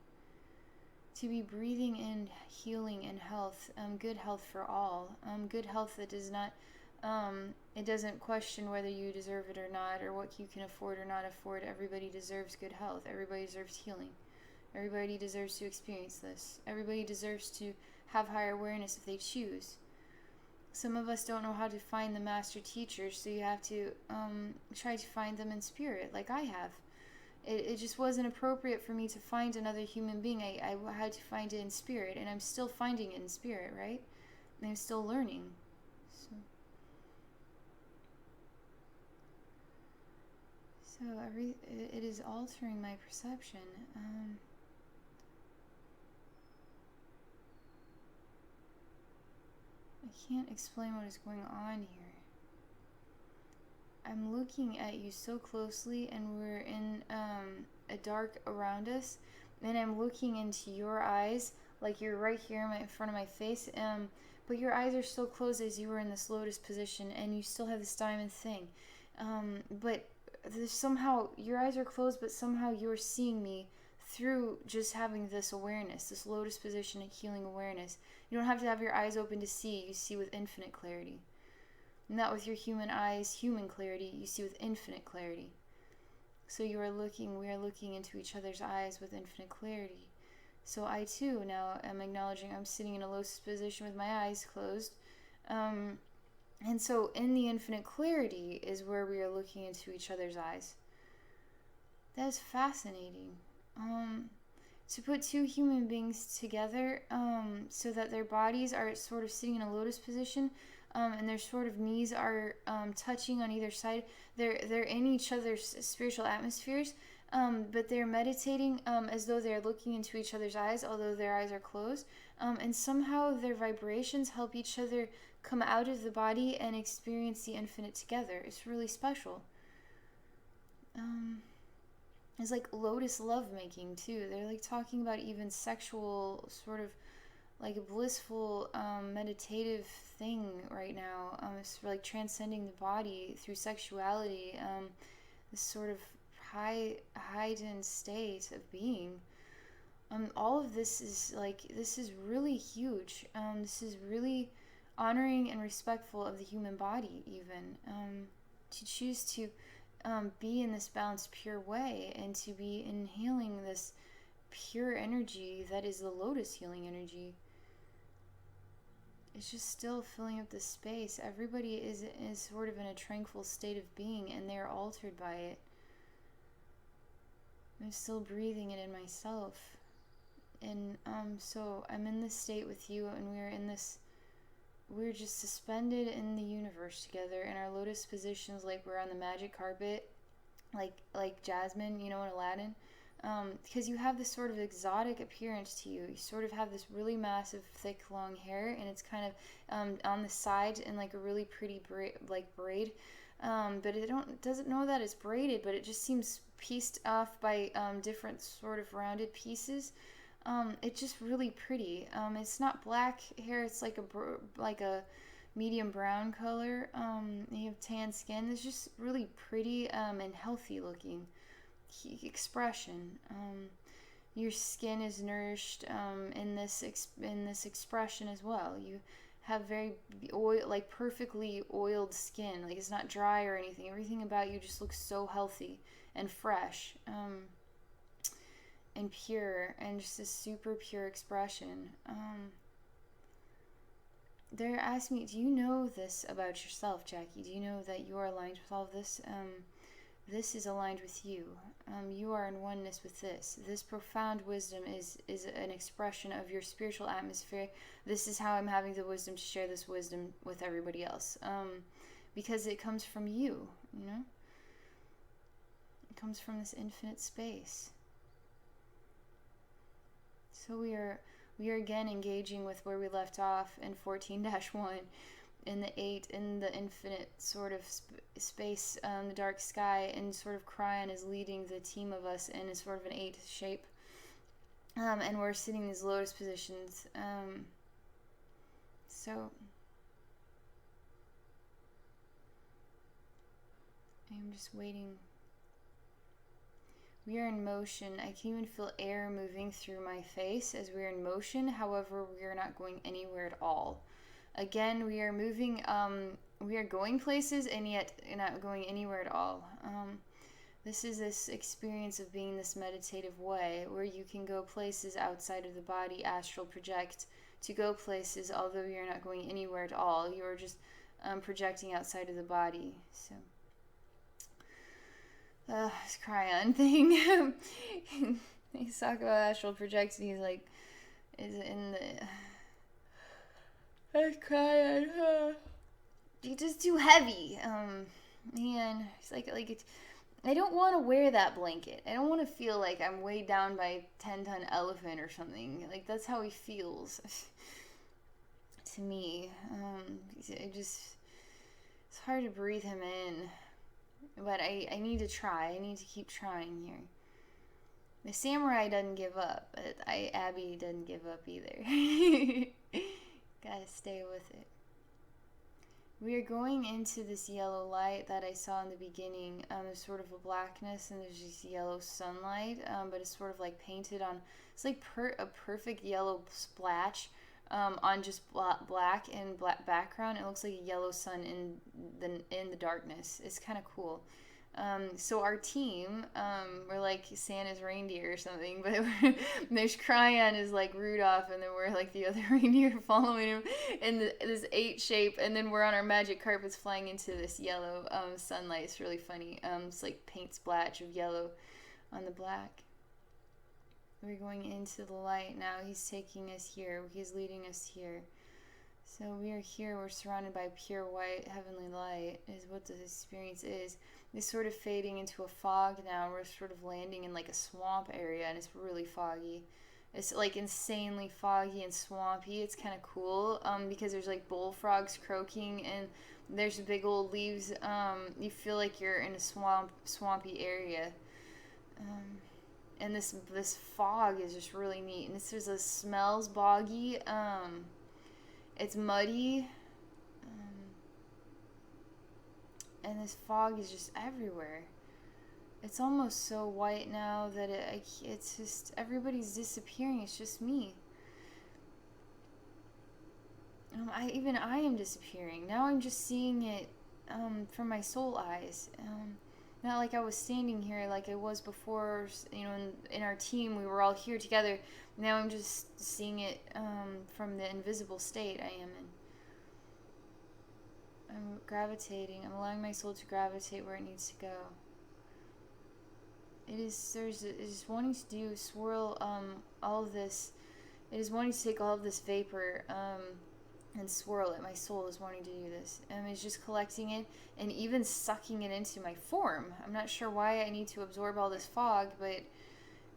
to be breathing in healing and health, good health for all, good health that does not it doesn't question whether you deserve it or not, or what you can afford or not afford. Everybody deserves good health. Everybody deserves healing. Everybody deserves to experience this. Everybody deserves to have higher awareness if they choose. Some of us don't know how to find the master teachers, so you have to try to find them in spirit, like I have. It just wasn't appropriate for me to find another human being. I had to find it in spirit, and I'm still finding it in spirit, right? And I'm still learning. So it is altering my perception. I can't explain what is going on here. I'm looking at you so closely, and we're in a dark around us, and I'm looking into your eyes, like you're right here in front of my face, but your eyes are still closed as you were in this lotus position, and you still have this diamond thing. But there's somehow, your eyes are closed, but somehow you're seeing me through just having this awareness, this lotus position and healing awareness. You don't have to have your eyes open to see. You see with infinite clarity. Not with your human eyes, human clarity. You see with infinite clarity. So we are looking into each other's eyes with infinite clarity. So I too now am acknowledging I'm sitting in a lotus position with my eyes closed. And so in the infinite clarity is where we are looking into each other's eyes. That is fascinating. To put two human beings together, so that their bodies are sort of sitting in a lotus position, and their sort of knees are touching on either side. They're in each other's spiritual atmospheres, but they're meditating as though they're looking into each other's eyes, although their eyes are closed. And somehow their vibrations help each other come out of the body and experience the infinite together. It's really special. It's like lotus lovemaking too. They're like talking about even sexual sort of like a blissful meditative thing right now. It's like transcending the body through sexuality. This sort of heightened state of being. All of this is really huge. This is really honoring and respectful of the human body, even to choose to be in this balanced, pure way, and to be inhaling this pure energy that is the lotus healing energy. It's just still filling up the space. Everybody is sort of in a tranquil state of being, and they're altered by it. I'm still breathing it in myself. And so I'm in this state with you, and we're just suspended in the universe together in our lotus positions, like we're on the magic carpet, like Jasmine, in Aladdin. Because you have this sort of exotic appearance to you. You sort of have this really massive, thick, long hair, and it's kind of on the side in like a really pretty braid. But it doesn't know that it's braided, but it just seems pieced off by different sort of rounded pieces. It's just really pretty. It's not black hair. It's like a medium brown color. You have tan skin. It's just really pretty and healthy looking expression. Your skin is nourished in this expression as well. You have very perfectly oiled skin. Like, it's not dry or anything. Everything about you just looks so healthy and fresh. And pure, and just a super pure expression. They're asking me, do you know this about yourself, Jackie? Do you know that you are aligned with all of this? This is aligned with you. You are in oneness with this. This profound wisdom is an expression of your spiritual atmosphere. This is how I'm having the wisdom to share this wisdom with everybody else. Because it comes from you, It comes from this infinite space. So we are again engaging with where we left off in 14-1, in the 8, in the infinite sort of space, the dark sky, and sort of Kryon is leading the team of us in a sort of an 8 shape. And we're sitting in these lotus positions. So I'm just waiting. We are in motion. I can even feel air moving through my face as we are in motion. However, we are not going anywhere at all. Again, we are moving, we are going places and yet not going anywhere at all. This is this experience of being this meditative way where you can go places outside of the body, astral project to go places, although you're not going anywhere at all. You're just projecting outside of the body. So, this Kryon thing. He's talking about astral projecting. He's like, is in the. That's Kryon. He's just too heavy. Man, it's like it's. I don't want to wear that blanket. I don't want to feel like I'm weighed down by a 10-ton elephant or something. Like, that's how he feels. To me. It's hard to breathe him in. But I need to try. I need to keep trying here. The samurai doesn't give up. But Abby doesn't give up either. Gotta stay with it. We are going into this yellow light that I saw in the beginning. There's sort of a blackness and there's this yellow sunlight, but it's sort of like painted on, it's like a perfect yellow splash on just black and black background. It looks like a yellow sun in the darkness. It's kind of cool. So our team, we're like Santa's reindeer or something, but there's Kryon is like Rudolph, and then we're like the other reindeer following him in this 8 shape, and then we're on our magic carpets flying into this yellow sunlight. It's really funny. It's like paint splash of yellow on the black. We're going into the light now. He's taking us here. He's leading us here. So we are here. We're surrounded by pure white heavenly light is what the experience is. It's sort of fading into a fog now. We're sort of landing in like a swamp area, and it's really foggy. It's like insanely foggy and swampy. It's kind of cool because there's like bullfrogs croaking, and there's big old leaves. You feel like you're in a swampy area. And this fog is just really neat. And this smells boggy. It's muddy. And this fog is just everywhere. It's almost so white now that it's just, everybody's disappearing. It's just me. I am disappearing. Now I'm just seeing it from my soul eyes. Not like I was standing here like I was before, in our team. We were all here together. Now I'm just seeing it from the invisible state I am in. I'm gravitating. I'm allowing my soul to gravitate where it needs to go. It is wanting to swirl all of this. It is wanting to take all of this vapor and swirl it. My soul is wanting to do this. It's just collecting it and even sucking it into my form. I'm not sure why I need to absorb all this fog, but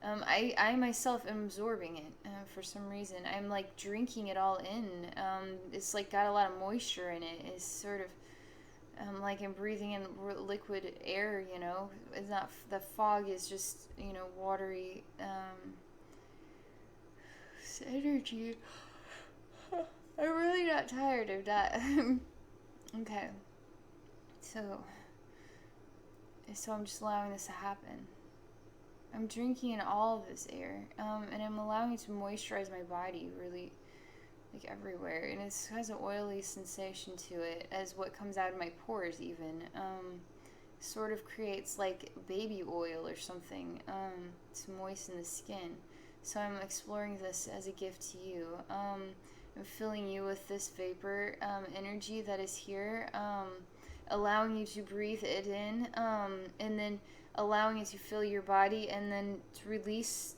I myself am absorbing it for some reason. I'm like drinking it all in. It's like got a lot of moisture in it. It's sort of like I'm breathing in liquid air, It's not, the fog is just, watery energy. I'm really not tired of that. Okay. So I'm just allowing this to happen. I'm drinking in all of this air, and I'm allowing it to moisturize my body really, like everywhere. And it has an oily sensation to it, as what comes out of my pores even. Sort of creates like baby oil or something to moisten the skin. So I'm exploring this as a gift to you. I'm filling you with this vapor energy that is here, allowing you to breathe it in, and then allowing it to fill your body, and then to release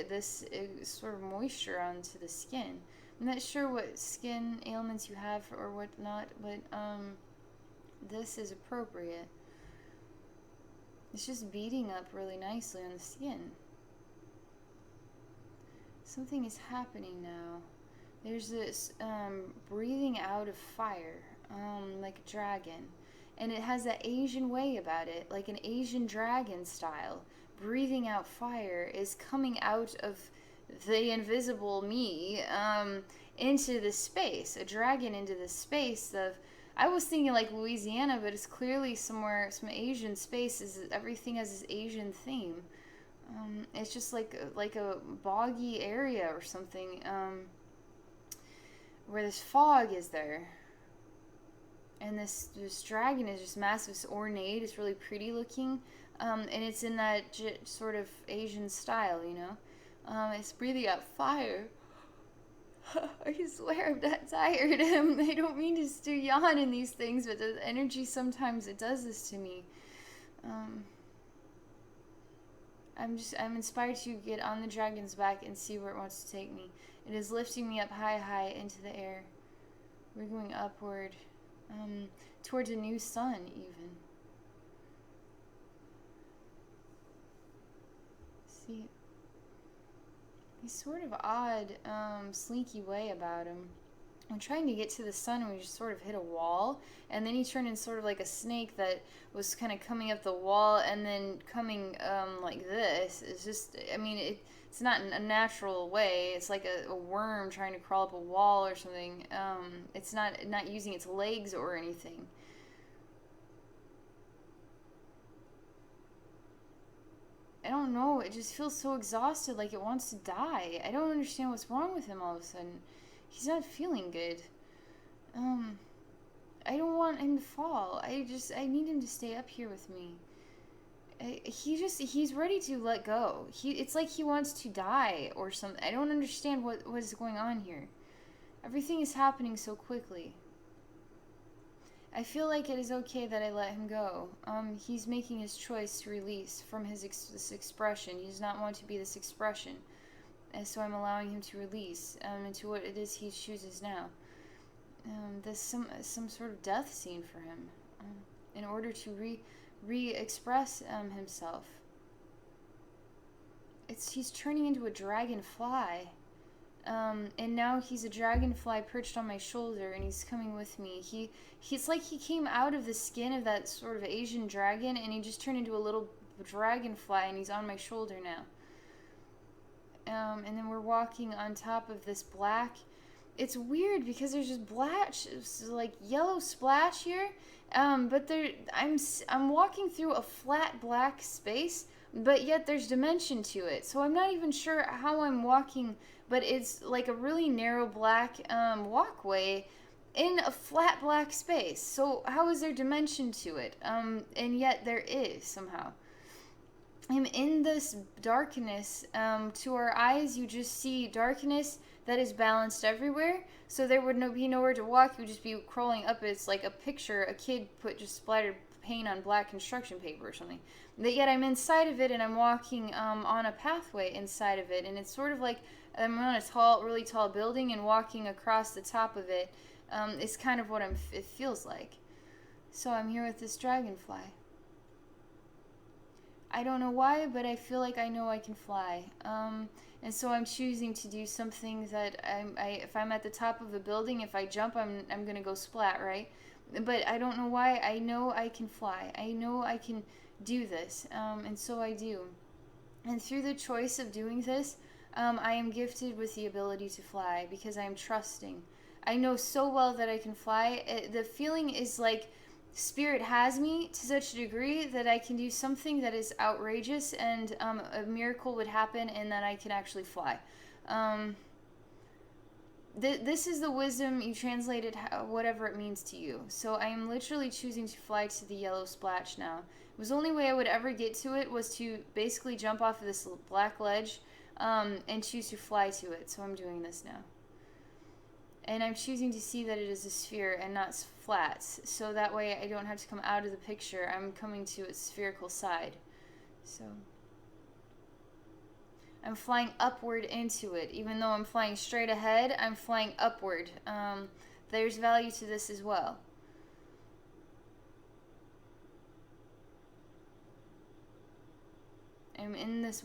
this sort of moisture onto the skin. I'm not sure what skin ailments you have or what not, but this is appropriate. It's just beating up really nicely on the skin. Something is happening now. There's this breathing out of fire, like a dragon. And it has that Asian way about it, like an Asian dragon style. Breathing out fire is coming out of the invisible me into this space, a dragon into this space of, I was thinking like Louisiana, but it's clearly somewhere, some Asian space. Everything has this Asian theme. It's just like a boggy area or something, where this fog is there. And this dragon is just massive, it's ornate, it's really pretty looking, and it's in that sort of Asian style, you know. It's breathing out fire. I swear I'm not tired. I don't mean to yawn in these things, but the energy sometimes it does this to me. I'm inspired to get on the dragon's back and see where it wants to take me. It is lifting me up high into the air. We're going upward, towards a new sun even. See, he's sort of odd, slinky way about him. I'm trying to get to the sun and we just sort of hit a wall, and then he turned in sort of like a snake that was kind of coming up the wall and then coming like this. It's just, I mean, it's not a natural way. It's like a worm trying to crawl up a wall or something. It's not using its legs or anything. I don't know, it just feels so exhausted, like it wants to die. I don't understand what's wrong with him all of a sudden. He's not feeling good. I don't want him to fall. I need him to stay up here with me. He's ready to let go. It's like he wants to die or something. I don't understand what is going on here. Everything is happening so quickly. I feel like it is okay that I let him go. He's making his choice to release from this expression. He does not want to be this expression. And so I'm allowing him to release into what it is he chooses now. There's some sort of death scene for him in order to re-express himself. He's turning into a dragonfly. And now he's a dragonfly perched on my shoulder, and he's coming with me. He's like he came out of the skin of that sort of Asian dragon, and he just turned into a little dragonfly, and he's on my shoulder now. And then we're walking on top of this black. It's weird because there's just black, like yellow splash here. But I'm walking through a flat black space, but yet there's dimension to it. So I'm not even sure how I'm walking, but it's like a really narrow black walkway in a flat black space. So how is there dimension to it? And yet there is somehow. I'm in this darkness. To our eyes, you just see darkness that is balanced everywhere. So there would be nowhere to walk. You would just be crawling up. It's like a picture a kid just splattered paint on black construction paper or something. But yet I'm inside of it, and I'm walking on a pathway inside of it. And it's sort of like I'm on a really tall building and walking across the top of it. It's kind of what it feels like. So I'm here with this dragonfly. I don't know why, but I feel like I know I can fly. And so I'm choosing to do something that if I'm at the top of a building, if I jump, I'm going to go splat, right? But I don't know why. I know I can fly. I know I can do this. And so I do. And through the choice of doing this, I am gifted with the ability to fly because I am trusting. I know so well that I can fly. The feeling is like Spirit has me to such a degree that I can do something that is outrageous, and a miracle would happen and that I can actually fly. This is the wisdom. You translate it whatever it means to you. So I am literally choosing to fly to the yellow splash now. It was the only way I would ever get to it was to basically jump off of this black ledge and choose to fly to it. So I'm doing this now. And I'm choosing to see that it is a sphere and not flat. So that way I don't have to come out of the picture. I'm coming to its spherical side. So I'm flying upward into it. Even though I'm flying straight ahead, I'm flying upward. There's value to this as well. I'm in this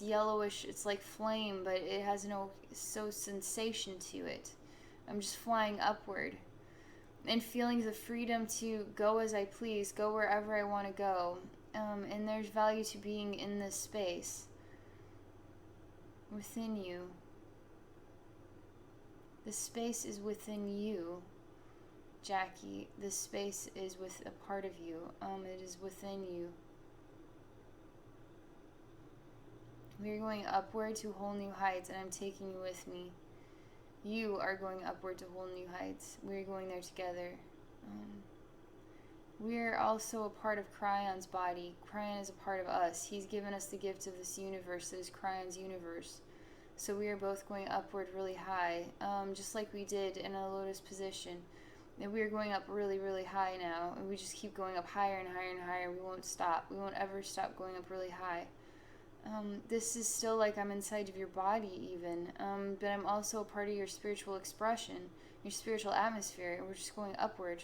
yellowish, it's like flame, but it has no sensation to it. I'm just flying upward and feeling the freedom to go as I please, go wherever I want to go. And there's value to being in this space. within you. The space is within you, Jackie. This space is with a part of you. It is within you. We are going upward to whole new heights, and I'm taking you with me. You are going upward to whole new heights. We are going there together. We are also a part of Kryon's body. Kryon is a part of us. He's given us the gift of this universe that is Kryon's universe. So we are both going upward really high, just like we did in a lotus position. And we are going up really, really high now. And we just keep going up higher and higher and higher. We won't stop. We won't ever stop going up really high. This is still like I'm inside of your body even. But I'm also a part of your spiritual expression, your spiritual atmosphere. And we're just going upward.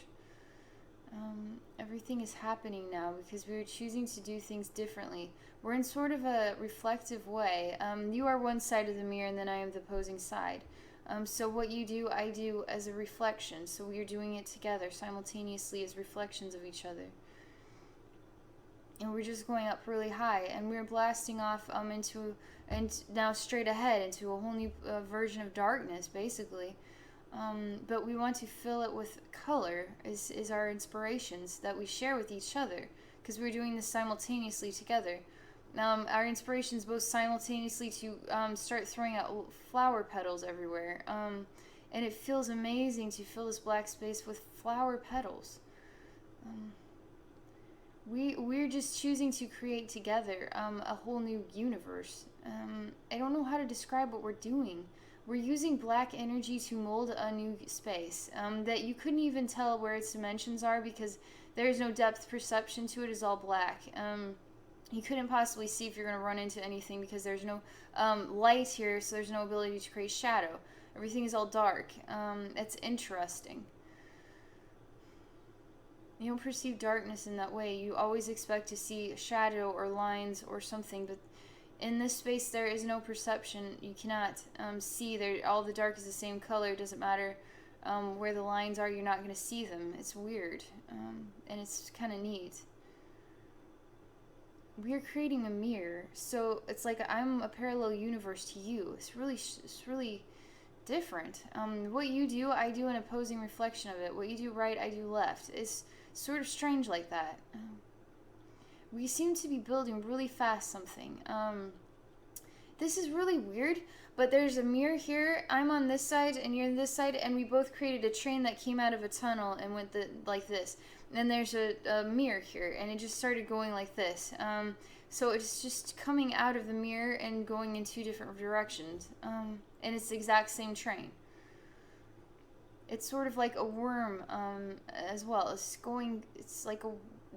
Everything is happening now because we are choosing to do things differently. We're in sort of a reflective way. You are one side of the mirror and then I am the opposing side. So what you do, I do as a reflection. So we are doing it together simultaneously as reflections of each other. And we're just going up really high and we're blasting off into, and now straight ahead into a whole new version of darkness basically. But we want to fill it with color is our inspirations that we share with each other because we're doing this simultaneously together. Our inspirations both simultaneously to start throwing out flower petals everywhere. And it feels amazing to fill this black space with flower petals. We're just choosing to create together a whole new universe. I don't know how to describe what we're doing. We're using black energy to mold a new space that you couldn't even tell where its dimensions are because there's no depth perception to it. It's all black. You couldn't possibly see if you're going to run into anything because there's no light here, so there's no ability to create shadow. Everything is all dark. It's interesting. You don't perceive darkness in that way. You always expect to see shadow or lines or something, but in this space there is no perception. You cannot see there. All the dark is the same color. It doesn't matter where the lines are. You're not going to see them. It's weird, and it's kind of neat. We are creating a mirror, so it's like I'm a parallel universe to you. It's really different. What you do, I do an opposing reflection of it. What you do right, I do left. It's sort of strange like that. We seem to be building really fast something. This is really weird, but there's a mirror here. I'm on this side and you're on this side, and we both created a train that came out of a tunnel and went like this. And then there's a mirror here, and it just started going like this. So it's just coming out of the mirror and going in two different directions. And it's the exact same train. It's sort of like a worm as well. It's like a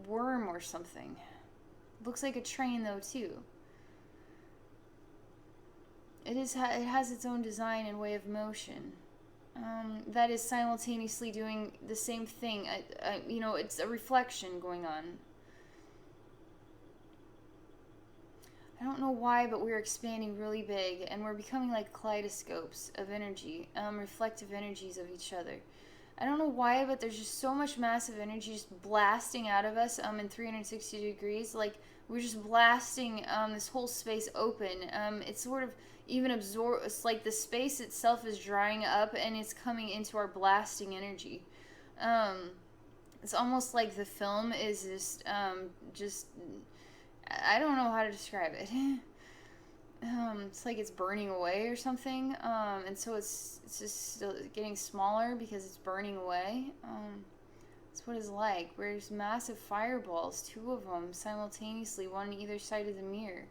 worm or something. Looks like a train though too. It has its own design and way of motion. That is simultaneously doing the same thing. It's a reflection going on. I don't know why, but we're expanding really big, and we're becoming like kaleidoscopes of energy, reflective energies of each other. I don't know why, but there's just so much massive energy just blasting out of us in 360 degrees. Like, we're just blasting this whole space open. It's sort of even it's like the space itself is drying up and it's coming into our blasting energy. It's almost like the film is just I don't know how to describe it. It's like it's burning away or something, and so it's just still getting smaller because it's burning away. That's what it's like. There's massive fireballs, 2 of them simultaneously, one on either side of the mirror.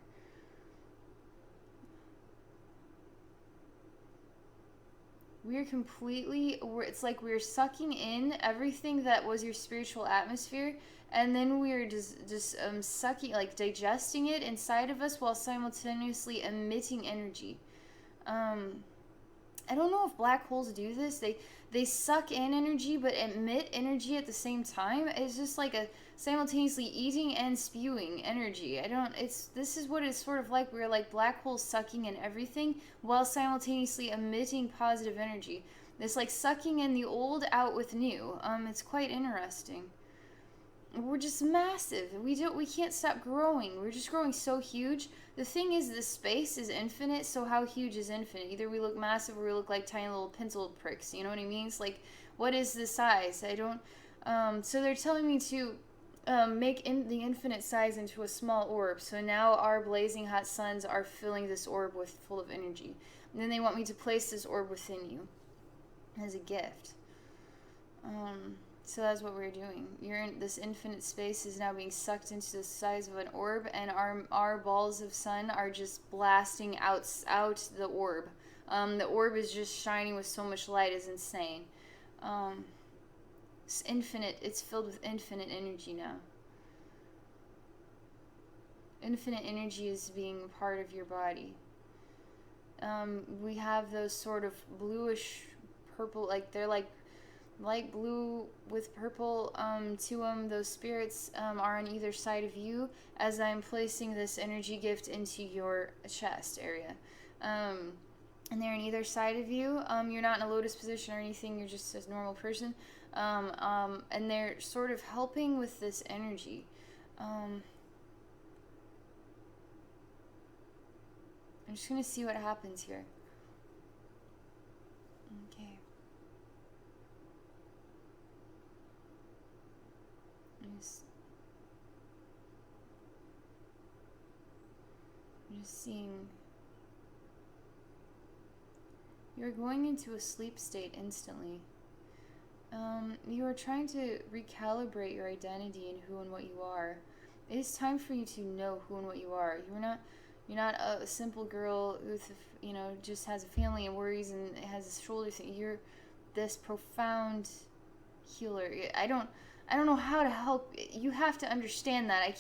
It's like we're sucking in everything that was your spiritual atmosphere, and then we're just sucking, like digesting it inside of us while simultaneously emitting energy. I don't know if black holes do this. They suck in energy but emit energy at the same time. It's just like a simultaneously eating and spewing energy. This is what it's sort of like. We're like black holes sucking in everything while simultaneously emitting positive energy. It's like sucking in the old out with new. It's quite interesting. we're just massive. We can't stop growing. We're just growing so huge. The thing is, the space is infinite, so how huge is infinite? Either we look massive or we look like tiny little pencil pricks. You know what I mean? It's like, what is the size? I don't. So they're telling me to make the infinite size into a small orb. So now our blazing hot suns are filling this orb with full of energy. And then they want me to place this orb within you as a gift. So that's what we're doing. You're in this infinite space is now being sucked into the size of an orb, and our balls of sun are just blasting out the orb. The orb is just shining with so much light, is insane. It's infinite. It's filled with infinite energy now. Infinite energy is being part of your body. We have those sort of bluish purple, like they're like light blue with purple to them. Those spirits are on either side of you as I'm placing this energy gift into your chest area. And they're on either side of you. You're not in a lotus position or anything. You're just a normal person. And they're sort of helping with this energy. I'm just going to see what happens here. Okay. I'm just seeing. You're going into a sleep state instantly. You are trying to recalibrate your identity and who and what you are. It is time for you to know who and what you are. You're not a simple girl who, just has a family and worries and has a shoulder thing. You're this profound healer. I don't know how to help. You have to understand that. I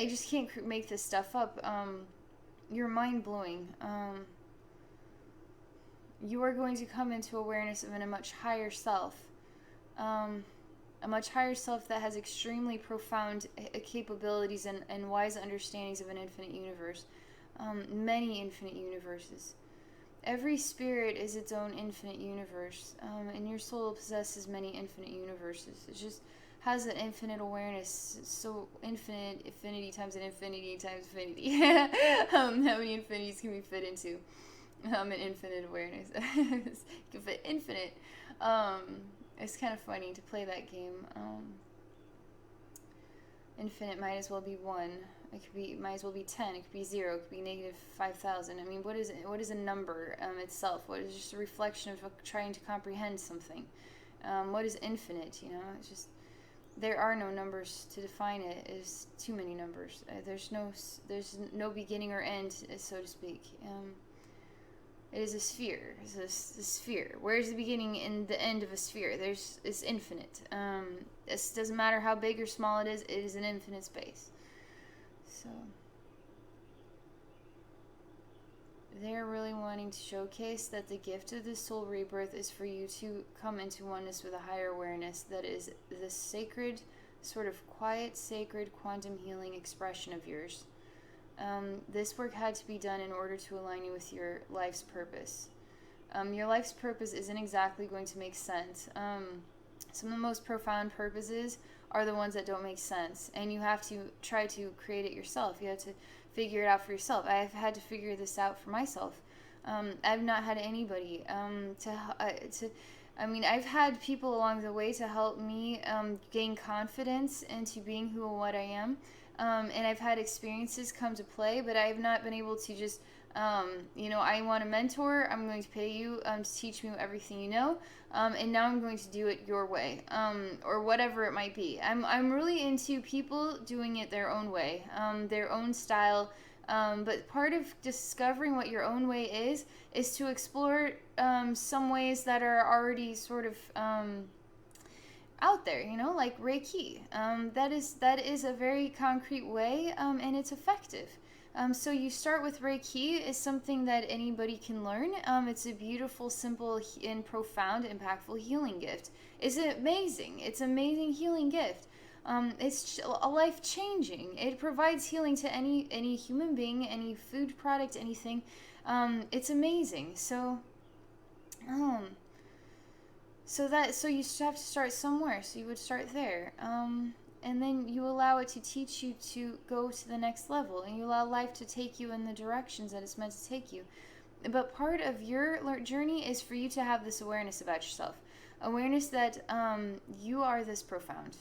just can't make this stuff up. You're mind blowing. You are going to come into awareness of a much higher self. A much higher self that has extremely profound capabilities and wise understandings of an infinite universe. Many infinite universes. Every spirit is its own infinite universe, and your soul possesses many infinite universes. It just has an infinite awareness, so infinity times an infinity times infinity. How many infinities can we fit into an infinite awareness? You can fit infinite. It's kind of funny to play that game. Infinite might as well be 1. Might as well be 10. It could be 0. It could be negative 5,000. I mean, what is a number itself? What is just a reflection of trying to comprehend something? What is infinite? It's just there are no numbers to define it. It's too many numbers. There's no beginning or end, so to speak. It is a sphere. It's a sphere. Where's the beginning and the end of a sphere? It's infinite. It doesn't matter how big or small it is an infinite space. So they're really wanting to showcase that the gift of the soul rebirth is for you to come into oneness with a higher awareness that is the sacred, sort of quiet, sacred quantum healing expression of yours. This work had to be done in order to align you with your life's purpose. Your life's purpose isn't exactly going to make sense. Some of the most profound purposes are the ones that don't make sense, and you have to try to create it yourself. You have to figure it out for yourself. I've had to figure this out for myself. I've not had anybody I've had people along the way to help me gain confidence into being who and what I am. And I've had experiences come to play, but I've not been able to just, I want a mentor. I'm going to pay you to teach me everything you know, and now I'm going to do it your way, or whatever it might be. I'm really into people doing it their own way, their own style. But part of discovering what your own way is to explore some ways that are already sort of out there, like Reiki. That is a very concrete way, and it's effective. So you start with Reiki. Is something that anybody can learn. It's a beautiful, simple, and profound, impactful healing gift. It's amazing. It's an amazing healing gift. It's life-changing. It provides healing to any human being, any food product, anything. It's amazing. So you have to start somewhere. So you would start there. And then you allow it to teach you to go to the next level, and you allow life to take you in the directions that it's meant to take you. But part of your journey is for you to have this awareness about yourself. Awareness that you are this profound,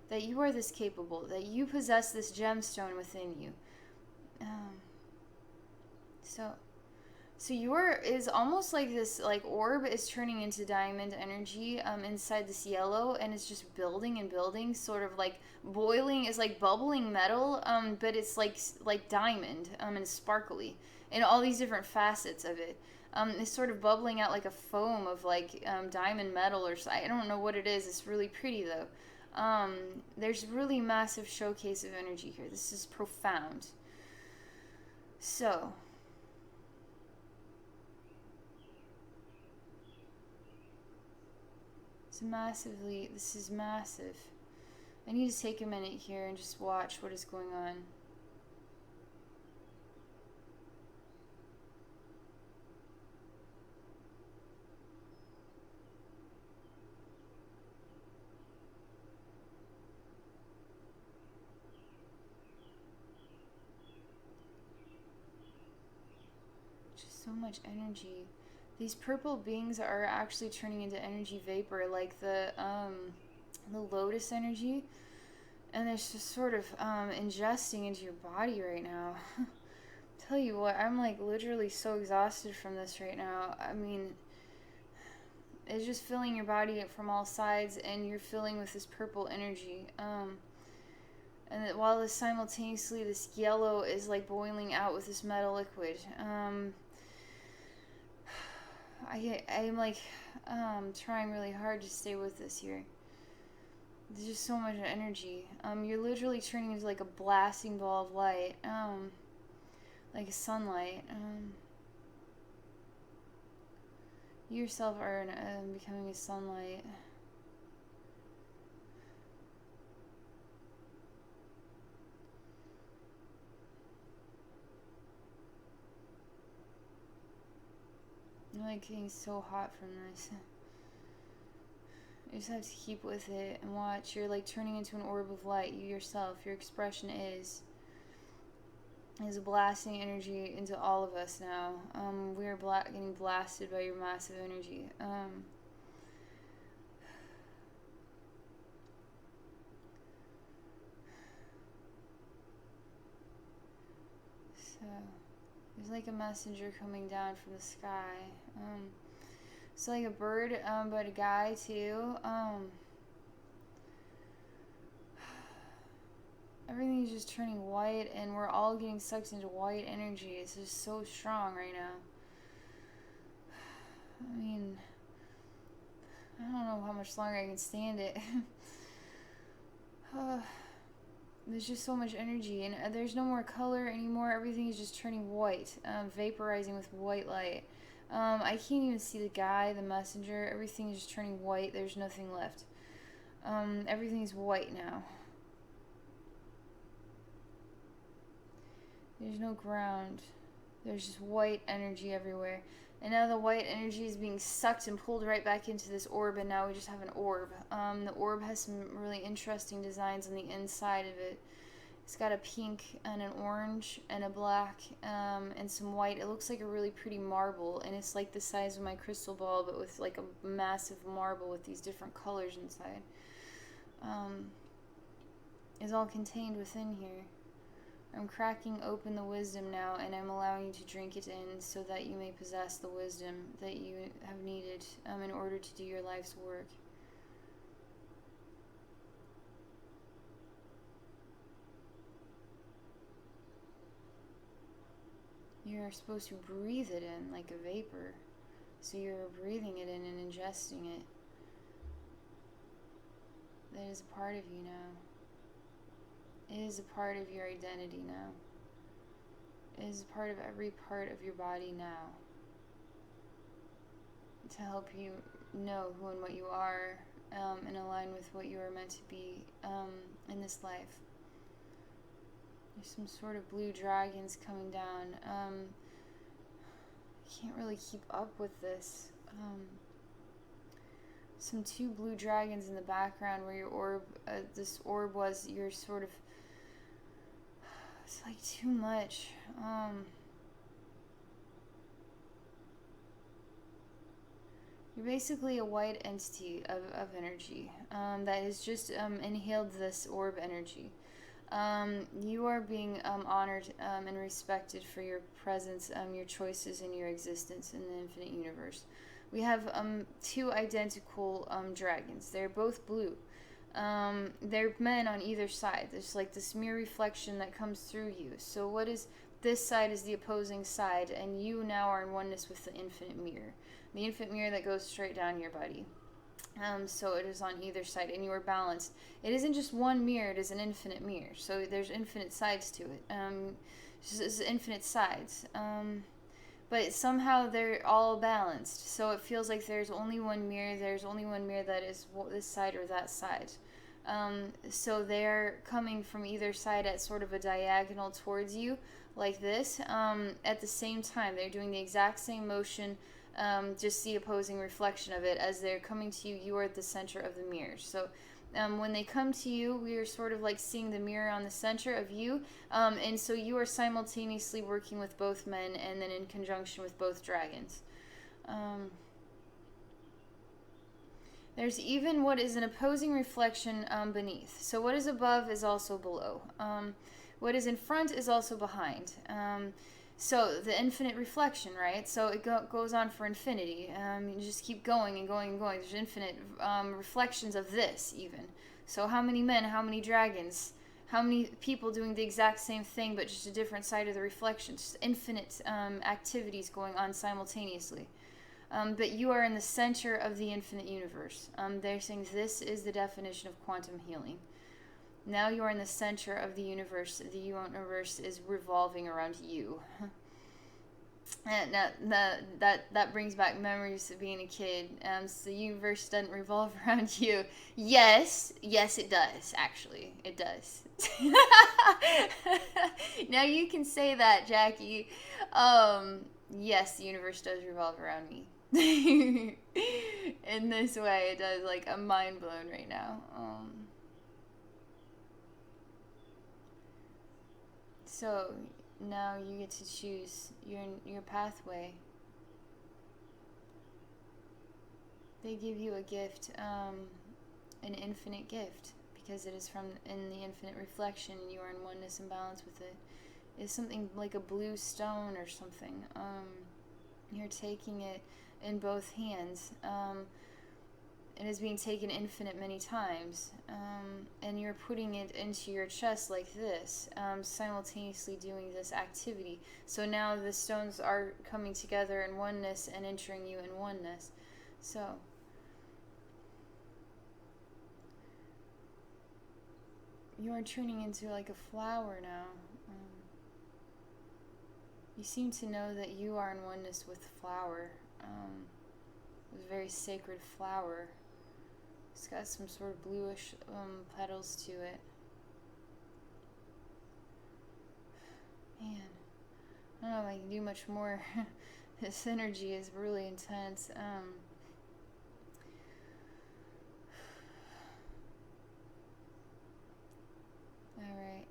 that you are this capable, that you possess this gemstone within you. So your is almost like this, like orb is turning into diamond energy inside this yellow, and it's just building and building, sort of like boiling. It's like bubbling metal, but it's like diamond and sparkly, and all these different facets of it. It's sort of bubbling out like a foam of like diamond metal, or I don't know what it is. It's really pretty though. There's really massive showcase of energy here. This is profound. So this is massive. I need to take a minute here and just watch what is going on. Just so much energy. These purple beings are actually turning into energy vapor, like the lotus energy, and it's just sort of ingesting into your body right now. Tell you what, I'm like literally so exhausted from this right now. I mean, it's just filling your body from all sides, and you're filling with this purple energy. And that while this simultaneously, this yellow is like boiling out with this metal liquid. I'm like trying really hard to stay with this here. There's just so much energy. You're literally turning into like a blasting ball of light, like a sunlight. You yourself are becoming a sunlight. I'm like getting so hot from this. You just have to keep with it and watch. You're like turning into an orb of light. You yourself, your expression is blasting energy into all of us now. We are getting blasted by your massive energy. So there's like a messenger coming down from the sky. It's like a bird, but a guy too. Everything's just turning white, and we're all getting sucked into white energy. It's just so strong right now. I mean, I don't know how much longer I can stand it. There's just so much energy, and there's no more color anymore. Everything is just turning white, vaporizing with white light. I can't even see the guy, the messenger. Everything is just turning white. There's nothing left. Everything's white now. There's no ground. There's just white energy everywhere. And now the white energy is being sucked and pulled right back into this orb, and now we just have an orb. The orb has some really interesting designs on the inside of it. It's got a pink and an orange and a black and some white. It looks like a really pretty marble, and it's like the size of my crystal ball, but with like a massive marble with these different colors inside. Is all contained within here. I'm cracking open the wisdom now, and I'm allowing you to drink it in so that you may possess the wisdom that you have needed in order to do your life's work. You're supposed to breathe it in like a vapor. So you're breathing it in and ingesting it. That is a part of you now. It is a part of your identity now. It is a part of every part of your body now. To help you know who and what you are and align with what you are meant to be in this life. There's some sort of blue dragons coming down. I can't really keep up with this. some two blue dragons in the background where your orb, this orb was, you're sort of, it's like too much. You're basically a white entity of energy that has just inhaled this orb energy. You are being honored and respected for your presence, your choices, and your existence in the infinite universe. We have two identical dragons. They're both blue. They're men on either side. There's like this mirror reflection that comes through you. So what is this side is the opposing side, and you now are in oneness with the infinite mirror. The infinite mirror that goes straight down your body. So it is on either side, and you are balanced. It isn't just one mirror, it is an infinite mirror. So there's infinite sides to it. It's infinite sides. But somehow they're all balanced. So it feels like there's only one mirror. There's only one mirror that is this side or that side. So they're coming from either side at sort of a diagonal towards you, like this. At the same time, they're doing the exact same motion, just the opposing reflection of it. As they're coming to you, you are at the center of the mirror. So when they come to you, we are sort of like seeing the mirror on the center of you. And so you are simultaneously working with both men and then in conjunction with both dragons. There's even what is an opposing reflection beneath. So what is above is also below. What is in front is also behind. So the infinite reflection, right? So it goes on for infinity. You just keep going and going and going. There's infinite reflections of this even. So how many men, how many dragons, how many people doing the exact same thing but just a different side of the reflection. Just infinite activities going on simultaneously. But you are in the center of the infinite universe. They're saying this is the definition of quantum healing. Now you are in the center of the universe. The universe is revolving around you. And that brings back memories of being a kid. So the universe doesn't revolve around you. Yes, it does. Actually, it does. Now you can say that, Jackie. Yes, the universe does revolve around me. In this way, it does. Like, I'm mind blown right now. So now you get to choose your pathway. They give you a gift, an infinite gift, because it is in the infinite reflection, and you are in oneness and balance with it. It's something like a blue stone or something. You're taking it in both hands. It is being taken infinite many times, and you're putting it into your chest like this, simultaneously doing this activity. So now the stones are coming together in oneness and entering you in oneness. So you are turning into like a flower now. You seem to know that you are in oneness with the flower. It was a very sacred flower. It's got some sort of bluish petals to it. Man, I don't know if I can do much more. This energy is really intense. Alright.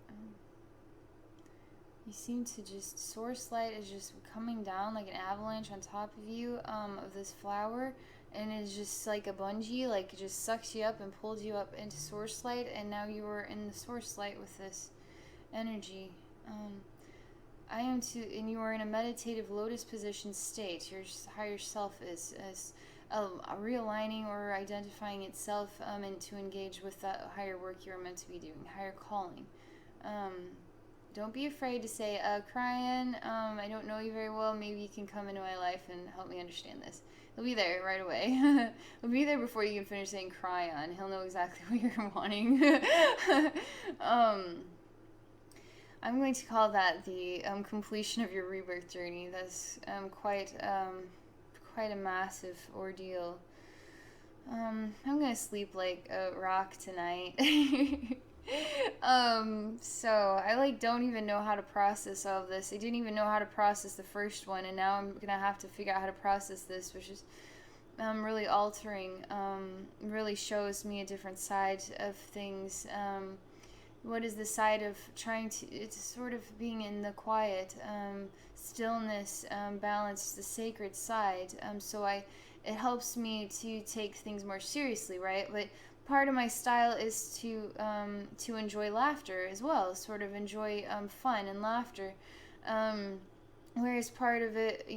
You seem to just, source light is just coming down like an avalanche on top of you, of this flower. And it's just like a bungee, like it just sucks you up and pulls you up into source light, and now you are in the source light with this energy. And you are in a meditative lotus position state. Your higher self is realigning or identifying itself, and to engage with that higher work you are meant to be doing, higher calling. Don't be afraid to say, Kryon, I don't know you very well, maybe you can come into my life and help me understand this. He'll be there right away. He'll be there before you can finish saying Kryon. He'll know exactly what you're wanting. I'm going to call that the completion of your rebirth journey. That's quite a massive ordeal. I'm going to sleep like a rock tonight. So I don't even know how to process all of this. I didn't even know how to process the first one, and now I'm gonna have to figure out how to process this, which is really altering, really shows me a different side of things. What is the side of trying to, it's sort of being in the quiet, stillness, balance, the sacred side. It helps me to take things more seriously, right? But part of my style is to enjoy laughter as well, sort of enjoy fun and laughter. Whereas part of it,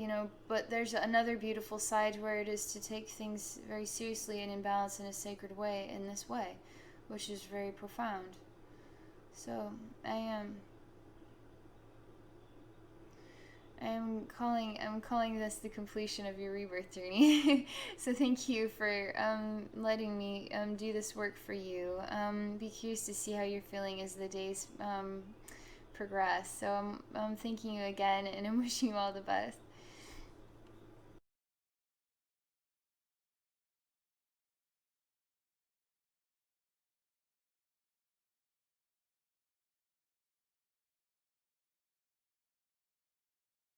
but there's another beautiful side where it is to take things very seriously and in balance in a sacred way, in this way, which is very profound. So I'm calling this the completion of your rebirth journey. So thank you for letting me do this work for you. Be curious to see how you're feeling as the days progress. So I'm thanking you again, and I'm wishing you all the best.